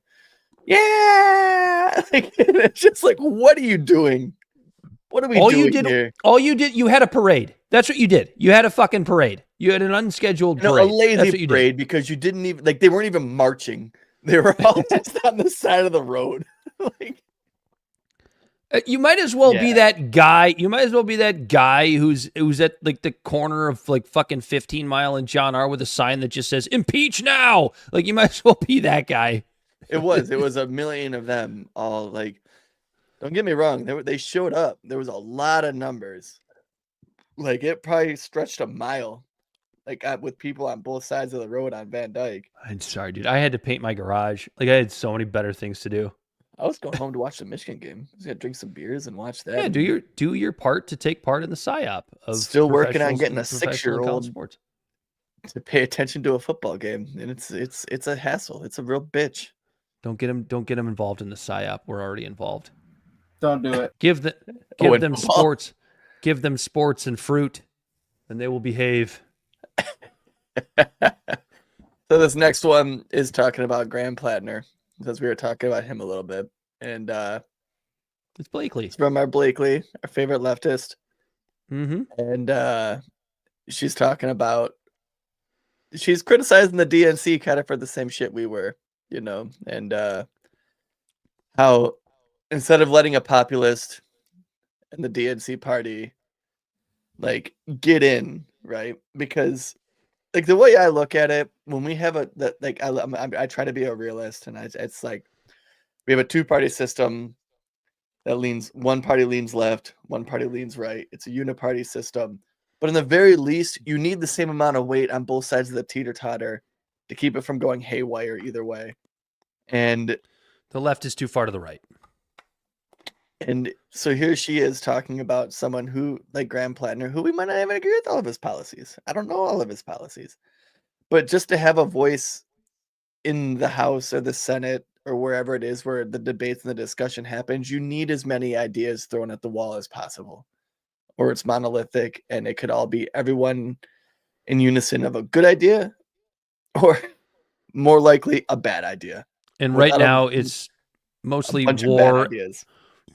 yeah, like, it's just like, what are you doing? What are we doing here? All you did, you had a parade. That's what you did. You had a fucking parade. You had an unscheduled parade. A lazy parade because you didn't even like they weren't even marching. They were all just on the side of the road. Like. You might as well be that guy. You might as well be that guy who's at like the corner of like fucking 15 Mile and John R with a sign that just says "Impeach now." Like you might as well be that guy. It was a million of them all. Like, don't get me wrong. They showed up. There was a lot of numbers. Like it probably stretched a mile. Like with people on both sides of the road on Van Dyke. I'm sorry, dude. I had to paint my garage. Like I had so many better things to do. I was going home to watch the Michigan game. I was gonna drink some beers and watch that. Yeah, do your part to take part in the psyop of still working on getting a 6-year-old to pay attention to a football game, and it's a hassle. It's a real bitch. Don't get him involved in the psyop. We're already involved. Don't do it. Give them sports. Give them sports and fruit, and they will behave. So this next one is talking about Graham Plattner. Because we were talking about him a little bit, and it's Blakely. It's from our Blakely, our favorite leftist. Mm-hmm. And she's talking about, she's criticizing the DNC kind of for the same shit we were, and how instead of letting a populist and the DNC party like get in, right? Because like the way I look at it, when we have I try to be a realist, and it's like we have a 2-party system that one party leans left, one party leans right. It's a uniparty system, but in the very least, you need the same amount of weight on both sides of the teeter-totter to keep it from going haywire either way. And The left is too far to the right. And so here she is talking about someone who, like Graham Plattner, who we might not even agree with all of his policies. I don't know all of his policies. But just to have a voice in the House or the Senate or wherever it is where the debates and the discussion happens, you need as many ideas thrown at the wall as possible. Or it's monolithic and it could all be everyone in unison of a good idea or more likely a bad idea. And right now it's mostly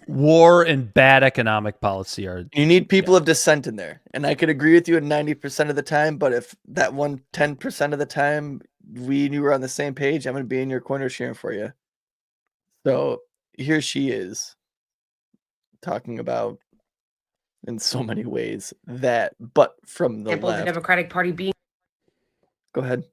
war and bad economic policy are. You need people of dissent in there. And I could agree with you at 90% of the time, but if that 10% of the time you were on the same page, I'm going to be in your corner cheering for you. So here she is talking about in so many ways that, but from the left. The Democratic Party being. Go ahead.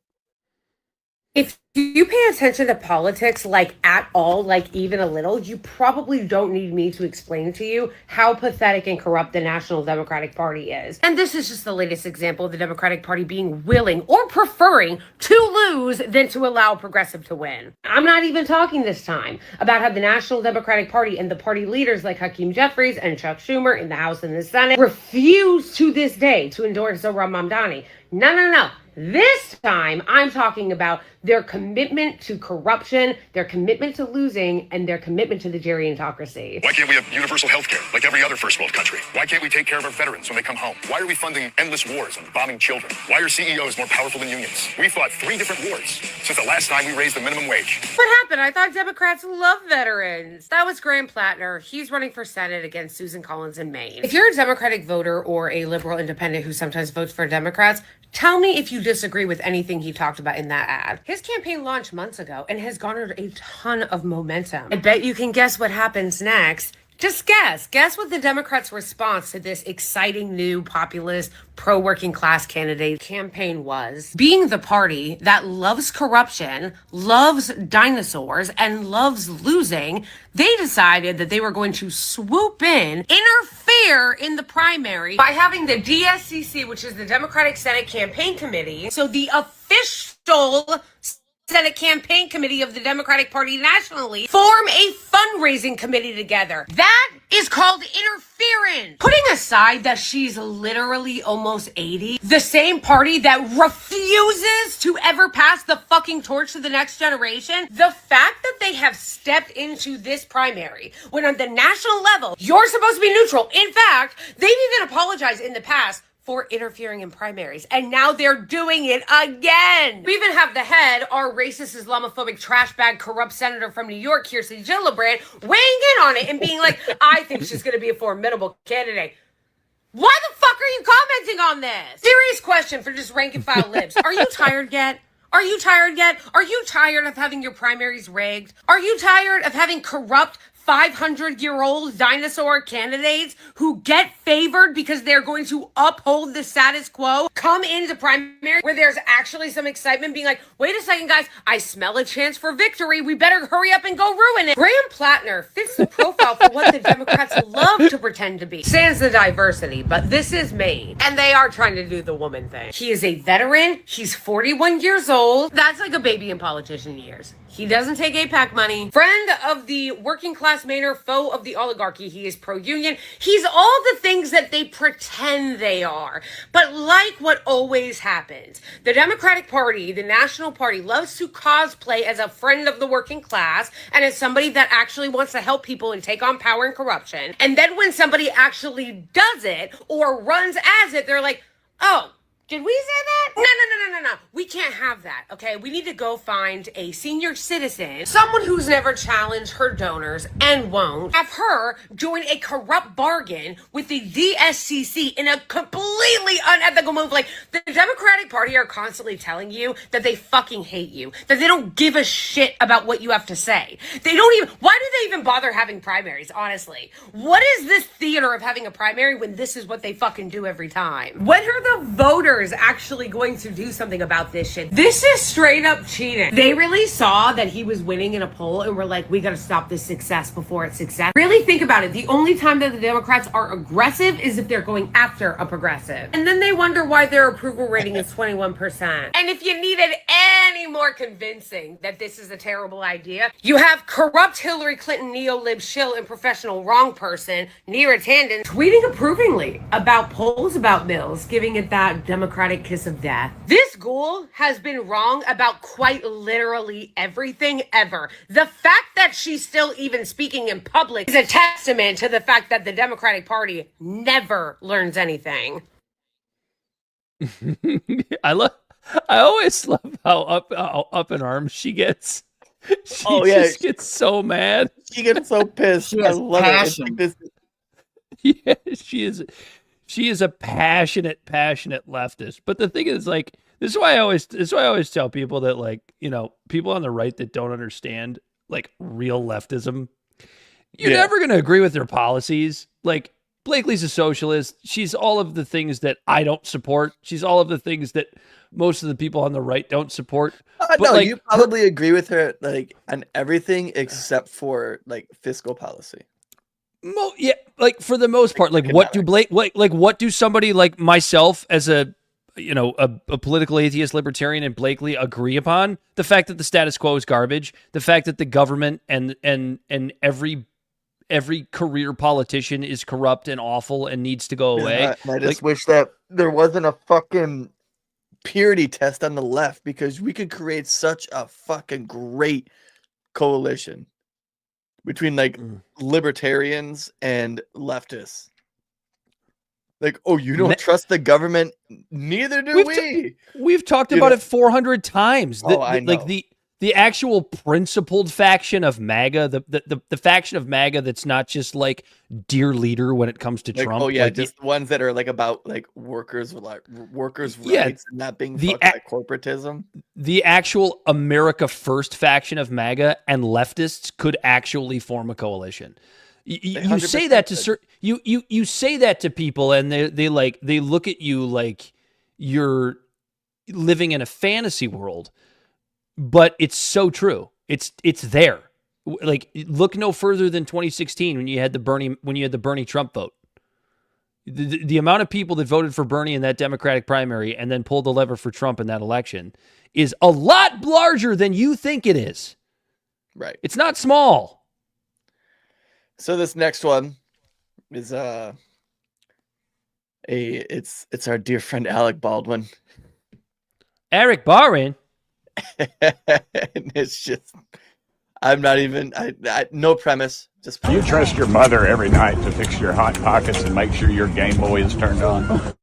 If you pay attention to politics, like at all, like even a little, you probably don't need me to explain to you how pathetic and corrupt the National Democratic Party is. And this is just the latest example of the Democratic Party being willing or preferring to lose than to allow progressive to win. I'm not even talking this time about how the National Democratic Party and the party leaders like Hakeem Jeffries and Chuck Schumer in the House and the Senate refuse to this day to endorse Zoran Mamdani. No. This time, I'm talking about their commitment to corruption, their commitment to losing, and their commitment to the gerontocracy. Why can't we have universal health care like every other first world country? Why can't we take care of our veterans when they come home? Why are we funding endless wars and bombing children? Why are CEOs more powerful than unions? We fought 3 different wars since the last time we raised the minimum wage. What happened? I thought Democrats love veterans. That was Graham Plattner. He's running for Senate against Susan Collins in Maine. If you're a Democratic voter or a liberal independent who sometimes votes for Democrats, tell me if you disagree with anything he talked about in that ad. His campaign launched months ago and has garnered a ton of momentum. I bet you can guess what happens next. Just guess. Guess what the Democrats' response to this exciting new populist pro-working class candidate campaign was. Being the party that loves corruption, loves dinosaurs, and loves losing, they decided that they were going to swoop in, interfere in the primary by having the DSCC, which is the Democratic Senate Campaign Committee, so the official Senate Campaign Committee of the Democratic Party nationally, form a fundraising committee together. That is called interference. Putting aside that she's literally almost 80, the same party that refuses to ever pass the fucking torch to the next generation, the fact that they have stepped into this primary when on the national level, you're supposed to be neutral. In fact, they've even apologized in the past for interfering in primaries. And now they're doing it again. We even have the head, our racist, Islamophobic, trash bag, corrupt senator from New York, Kirsten Gillibrand, weighing in on it and being like, I think she's gonna be a formidable candidate. Why the fuck are you commenting on this? Serious question for just rank and file libs. Are you tired yet? Are you tired yet? Are you tired of having your primaries rigged? Are you tired of having corrupt 500-year-old dinosaur candidates who get favored because they're going to uphold the status quo come into primary where there's actually some excitement being like, wait a second, guys, I smell a chance for victory. We better hurry up and go ruin it. Graham Plattner fits the profile for what the Democrats love to pretend to be. Sans the diversity, but this is Maine. And they are trying to do the woman thing. He is a veteran. He's 41 years old. That's like a baby in politician years. He doesn't take APAC money. Friend of the working class Mainer, foe of the oligarchy. He is pro-union. He's all the things that they pretend they are. But like what always happens, the Democratic Party, the National Party, loves to cosplay as a friend of the working class and as somebody that actually wants to help people and take on power and corruption. And then when somebody actually does it or runs as it, they're like, oh, did we say that? No. We can't have that, okay? We need to go find a senior citizen, someone who's never challenged her donors and won't, have her join a corrupt bargain with the DSCC in a completely unethical move. Like, the Democratic Party are constantly telling you that they fucking hate you, that they don't give a shit about what you have to say. They don't even, why do they even bother having primaries, honestly? What is this theater of having a primary when this is what they fucking do every time? When are the voters actually going to do something about this shit? This is straight up cheating. They really saw that he was winning in a poll and were like, we gotta stop this success before it's success. Really think about it. The only time that the Democrats are aggressive is if they're going after a progressive. And then they wonder why their approval rating is 21%. And if you needed any any more convincing that this is a terrible idea. You have corrupt Hillary Clinton neo-lib shill and professional wrong person, Neera Tanden, tweeting approvingly about polls about Mills, giving it that Democratic kiss of death. This ghoul has been wrong about quite literally everything ever. The fact that she's still even speaking in public is a testament to the fact that the Democratic Party never learns anything. I always love how up in arms she gets. She just gets so mad. She gets so pissed. She I has love passion. it. Yeah, she is a passionate leftist. But the thing is, like, this is why I always tell people that, like, you know, people on the right that don't understand like real leftism, you're never going to agree with their policies. Like, Blakely's a socialist. She's all of the things that I don't support. She's all of the things that most of the people on the right don't support. But no, like, you probably agree with her like on everything except for like fiscal policy. Yeah, like for the most part, like what do what do somebody like myself as a a political atheist libertarian and Blakely agree upon? The fact that the status quo is garbage, the fact that the government and every career politician is corrupt and awful and needs to go away. I just wish that there wasn't a fucking purity test on the left, because we could create such a fucking great coalition between like libertarians and leftists. Like, oh, you don't trust the government? Neither do we. We've talked about it 400 times. I know. Like the actual principled faction of MAGA, the faction of MAGA that's not just like dear leader when it comes to Like, Trump. oh yeah, like, just the ones that are like about like workers rights and not being fucked by corporatism. The actual America First faction of MAGA and leftists could actually form a coalition. You say that to you say that to people, and they look at you like you're living in a fantasy world. But it's so true. It's there. Like, look no further than 2016 when you had the Bernie Trump vote. The amount of people that voted for Bernie in that Democratic primary and then pulled the lever for Trump in that election is a lot larger than you think it is. Right. It's not small. So this next one is it's our dear friend Alec Baldwin. Eric Baldwin. And it's just, I'm not even, no premise. Just you trust your mother every night to fix your hot pockets and make sure your Game Boy is turned on.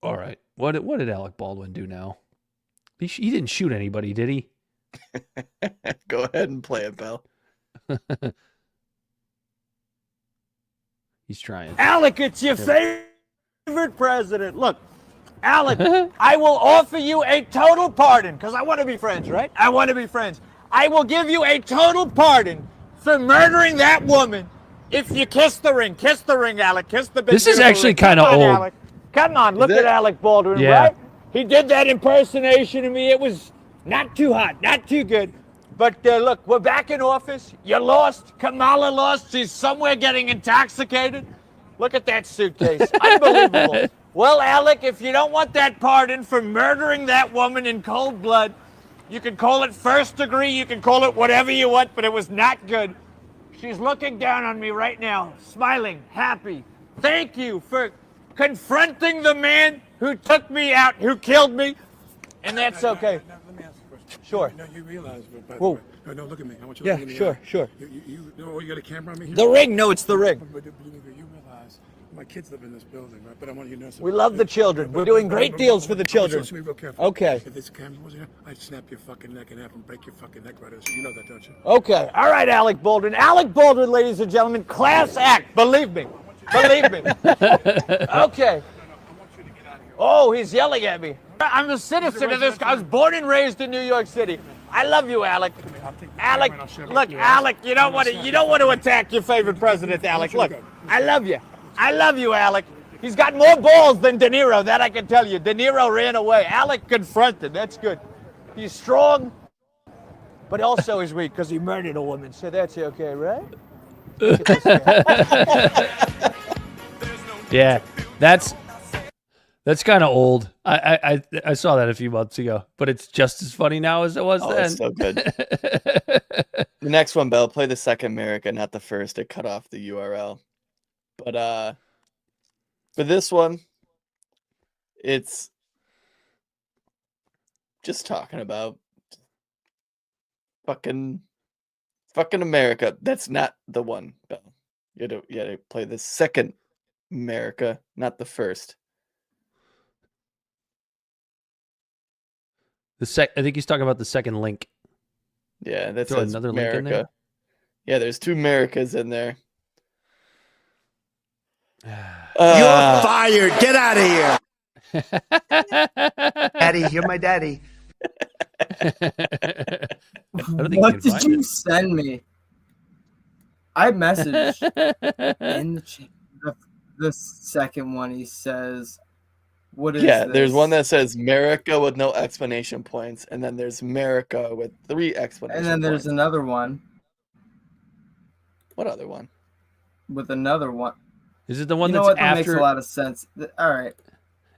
All right. What did Alec Baldwin do now? He didn't shoot anybody, did he? Go ahead and play it, Bill. He's trying. Alec, it's your favorite president. Look, Alec, I will offer you a total pardon, because I want to be friends, right? I want to be friends. I will give you a total pardon for murdering that woman if you kiss the ring. Kiss the ring, Alec. Kiss the big This is actually kind of old. Alec. Come on, look at Alec Baldwin, right? He did that impersonation of me. It was not too hot, not too good. But look, we're back in office. You lost. Kamala lost. She's somewhere getting intoxicated. Look at that suitcase. Unbelievable. Well, Alec, if you don't want that pardon for murdering that woman in cold blood, you can call it first degree, you can call it whatever you want, but it was not good. She's looking down on me right now, smiling, happy. Thank you for confronting the man who took me out, who killed me, and that's okay. Let me ask a question. Sure. No, you realize, by Whoa. the way, no, look at me. I want you to look at me. Sure. You got a camera on me here? The ring, no, it's the ring. But you realize my kids live in this building, right? But I want you to know something. We love the children. We're doing great deals for the children. Listen to me real careful. Okay. If this camera wasn't here, I'd snap your fucking neck in half and break your fucking neck right out. So you know that, don't you? Okay. All right, Alec Baldwin. Alec Baldwin, ladies and gentlemen, class act. Believe me. Believe me. Okay. Oh, he's yelling at me. I'm a citizen of this. I was born and raised in New York City. I love you, Alec. Alec, look, Alec, you don't want to attack your favorite president, Alec. Look, I love you. I love you, Alec. He's got more balls than De Niro, that I can tell you. De Niro ran away. Alec confronted. That's good. He's strong, but also he's weak because he murdered a woman. So that's okay, right? Yeah, that's That's kind of old. I saw that a few months ago, but it's just as funny now as it was then. It's so good. The next one, Bell, play the second America, not the first. It cut off the URL. But for this one, it's just talking about fucking America. That's not the one, Bell. You had to play the second America, not the first. I think he's talking about the second link. Yeah, that's another America. link in there. Yeah, there's two Americas in there. You're fired. Get out of here. Daddy, you're my daddy. What did you send me? I messaged in the chat. The second one, he says, "What is this?" There's one that says America with no explanation points, and then there's America with 3 explanation points. And then there's another one. What other one? With another one. Is it the one you know that's what? That after? makes a lot of sense. All right.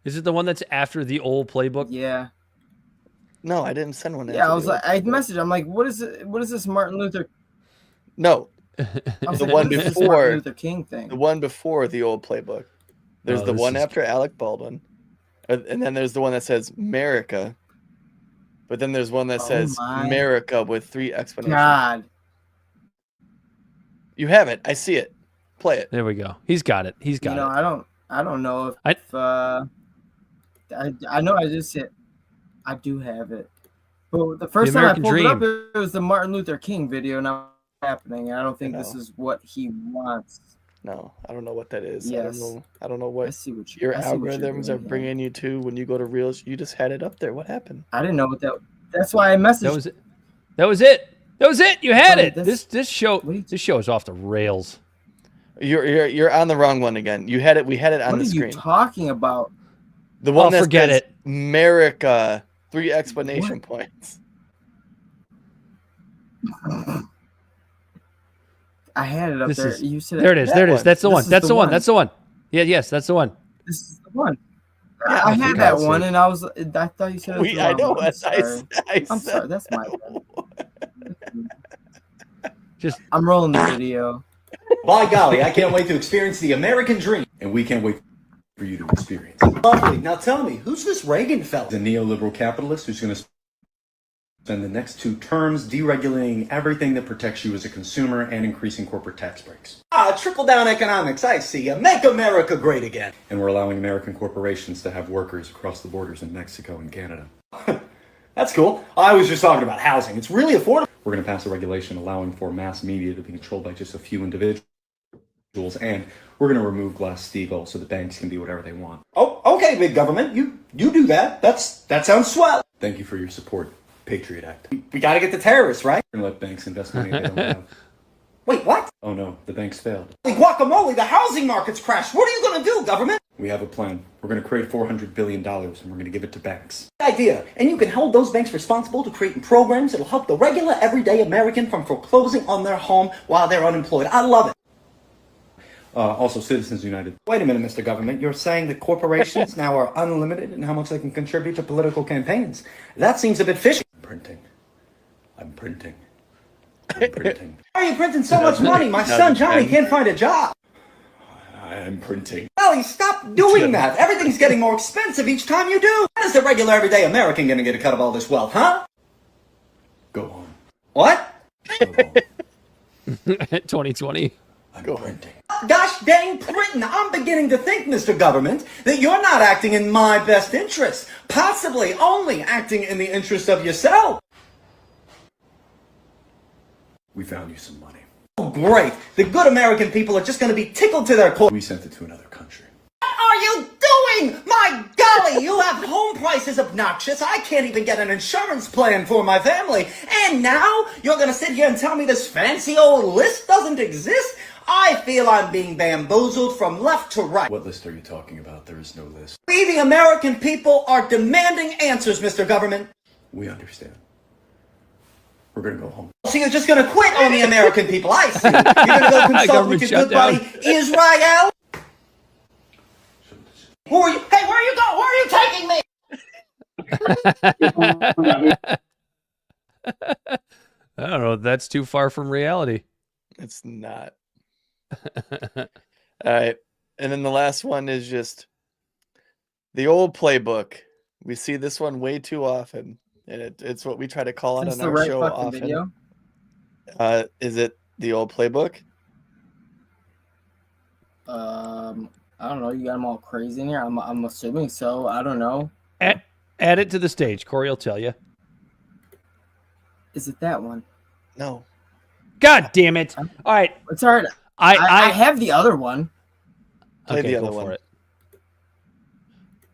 Is it the one that's after the old playbook? Yeah. No, I didn't send one. Yeah, I was like, I messaged. I'm like, what is it? What is this Martin Luther? No, the one before Martin Luther King thing. The one before the old playbook. There's the one after Alec Baldwin, and then there's the one that says America, but then there's one that says America with 3 explanations. God, you have it. I see it. Play it. There we go. He's got it. He's got it. I don't know if I know I just said I do have it, but the first time I pulled it up, it was the Martin Luther King video now happening. I don't think this is what he wants. No, I don't know what that is. Yes. I don't know what your algorithms are bringing you to when you go to Reels. You just had it up there. What happened? I didn't know what that. That's why I messaged. That was it. You had it. This show is off the rails. You're on the wrong one again. You had it. We had it on the screen. What are you talking about? The one that forget says it. America, 3 explanation points. I had it up there. You said there it is. There it is. That's the one. That's the one. That's the one. Yeah. Yes, that's the one. This is the one. Yeah, I had that one, and I thought you said. I know. I'm sorry. That's my bad. I'm rolling the video. By golly, I can't wait to experience the American dream. And we can't wait for you to experience it. Lovely. Now tell me, who's this Reagan fella? The neoliberal capitalist who's going to spend the next 2 terms deregulating everything that protects you as a consumer and increasing corporate tax breaks. Trickle-down economics, I see. Make America great again. And we're allowing American corporations to have workers across the borders in Mexico and Canada. That's cool. I was just talking about housing. It's really affordable. We're going to pass a regulation allowing for mass media to be controlled by just a few individuals, and we're going to remove Glass-Steagall so the banks can do whatever they want. Oh, okay, big government. You do that. That sounds swell. Thank you for your support. Patriot Act. We got to get the terrorists, right? We're going to let banks invest money they don't have. Wait, what? Oh no, the banks failed. Holy guacamole, the housing market's crashed. What are you going to do, government? We have a plan. We're going to create $400 billion and we're going to give it to banks. Good idea. And you can hold those banks responsible to creating programs that'll help the regular everyday American from foreclosing on their home while they're unemployed. I love it. Also, Citizens United. Wait a minute, Mr. Government. You're saying that corporations now are unlimited in how much they can contribute to political campaigns. That seems a bit fishy. I'm printing. Why are you printing so much money? My son Johnny can't find a job. I'm printing. Ellie, stop doing that. Everything's getting more expensive each time you do. When is the regular everyday American going to get a cut of all this wealth, huh? Go on. What? 2020. I'm printing. Gosh dang printing. I'm beginning to think, Mr. Government, that you're not acting in my best interest. Possibly only acting in the interest of yourself. We found you some money. Oh, great. The good American people are just going to be tickled to their core. We sent it to another country. What are you doing? My golly, you have home prices obnoxious. I can't even get an insurance plan for my family. And now you're going to sit here and tell me this fancy old list doesn't exist? I feel I'm being bamboozled from left to right. What list are you talking about? There is no list. We, the American people, are demanding answers, Mr. Government. We understand. We're going to go home. So you're just going to quit on the American people. I see. You're going to go consult with your good buddy, Israel. Who are you? Hey, where are you going? Where are you taking me? I don't know. That's too far from reality. It's not. All right. And then the last one is just the old playbook. We see this one way too often. And it's what we try to call out on our show often. Video? Is it the old playbook? I don't know. You got them all crazy in here. I'm assuming so. I don't know. Add it to the stage. Corey will tell you. Is it that one? No. God damn it! All right, it's all right. I have the other one. Play Okay, the other go one. for it.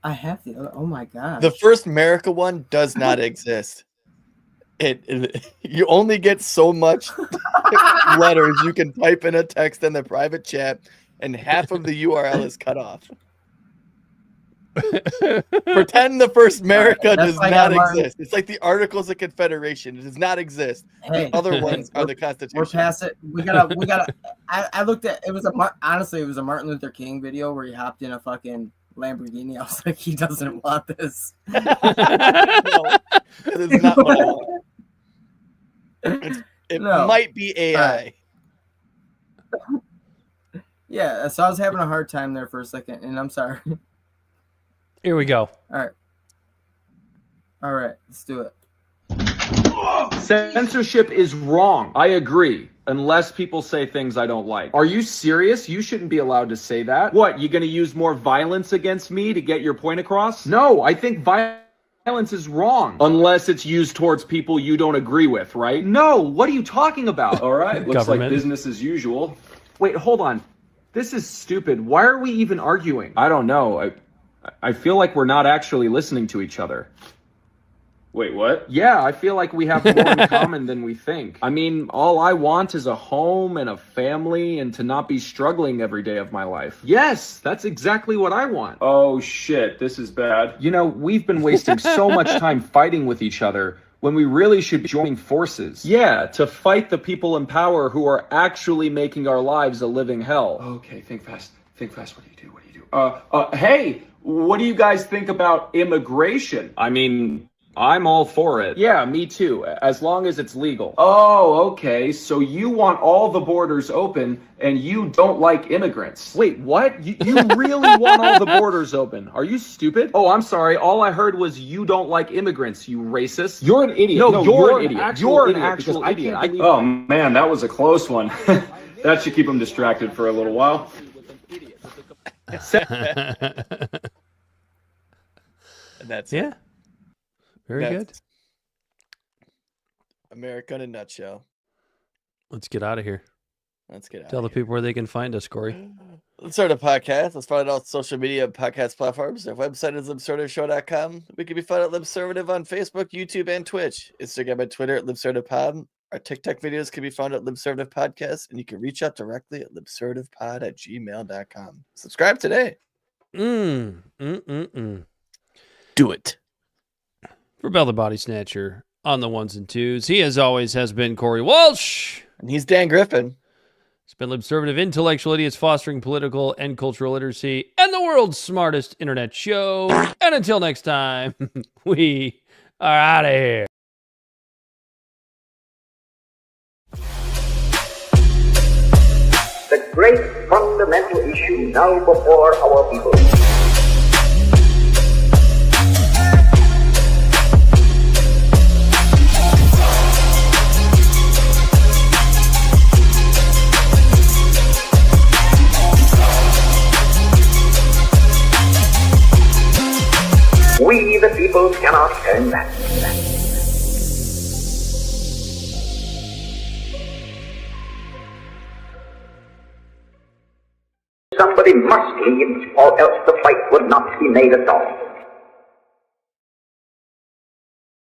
I have the other. Oh my god. The first America one does not exist. It you only get so much letters you can type in a text in the private chat, and half of the URL is cut off. Pretend the first America does not exist. It's like the Articles of Confederation. It does not exist. Hey, the other ones are the Constitution. We're past it. We gotta. I looked at it was honestly it was a Martin Luther King video where he hopped in a fucking Lamborghini. I was like, he doesn't want this. No, it is not what I want. It might be AI. Yeah, so I was having a hard time there for a second, and I'm sorry. Here we go. All right, let's do it. Censorship is wrong. I agree. Unless people say things I don't like. Are you serious? You shouldn't be allowed to say that. What, you gonna use more violence against me to get your point across? No, I think violence is wrong. Unless it's used towards people you don't agree with, right? No, what are you talking about? All right, looks like business as usual. Wait, hold on. This is stupid. Why are we even arguing? I don't know. I feel like we're not actually listening to each other. Wait, what? Yeah, I feel like we have more in common than we think. I mean, all I want is a home and a family and to not be struggling every day of my life. Yes, that's exactly what I want. Oh shit, this is bad. You know, we've been wasting so much time fighting with each other when we really should be joining forces. Yeah, to fight the people in power who are actually making our lives a living hell. Okay, think fast. Think fast. What do you do? What do you do? Hey, what do you guys think about immigration? I mean, I'm all for it. Yeah, me too, as long as it's legal. Oh, okay, so you want all the borders open and you don't like immigrants. Wait, what? You really want all the borders open? Are you stupid? Oh, I'm sorry, all I heard was you don't like immigrants, you racist. You're an idiot. No, you're an idiot. You're an actual idiot. Oh man, that was a close one. That should keep him distracted for a little while. And that's yeah. Very good. America in a nutshell. Let's get out of here. Let's get out. Tell the people where they can find us, Corey. Let's start a podcast. Let's find out social media podcast platforms. Our website is libservativeshow.com. We can be found at Libservative on Facebook, YouTube, and Twitch. Instagram and Twitter at LibservativePod. Our TikTok videos can be found at Libservative Podcast, and you can reach out directly at libservativepod@gmail.com. Subscribe today. Do it. For Bell the Body Snatcher on the ones and twos, he as always has been Corey Walsh. And he's Dan Griffin. It's been Libservative Intellectual Idiots fostering political and cultural literacy and the world's smartest internet show. And until next time, we are out of here. The great fundamental issue now before our people. We, the people, cannot turn back. Somebody must lead, or else the fight would not be made at all.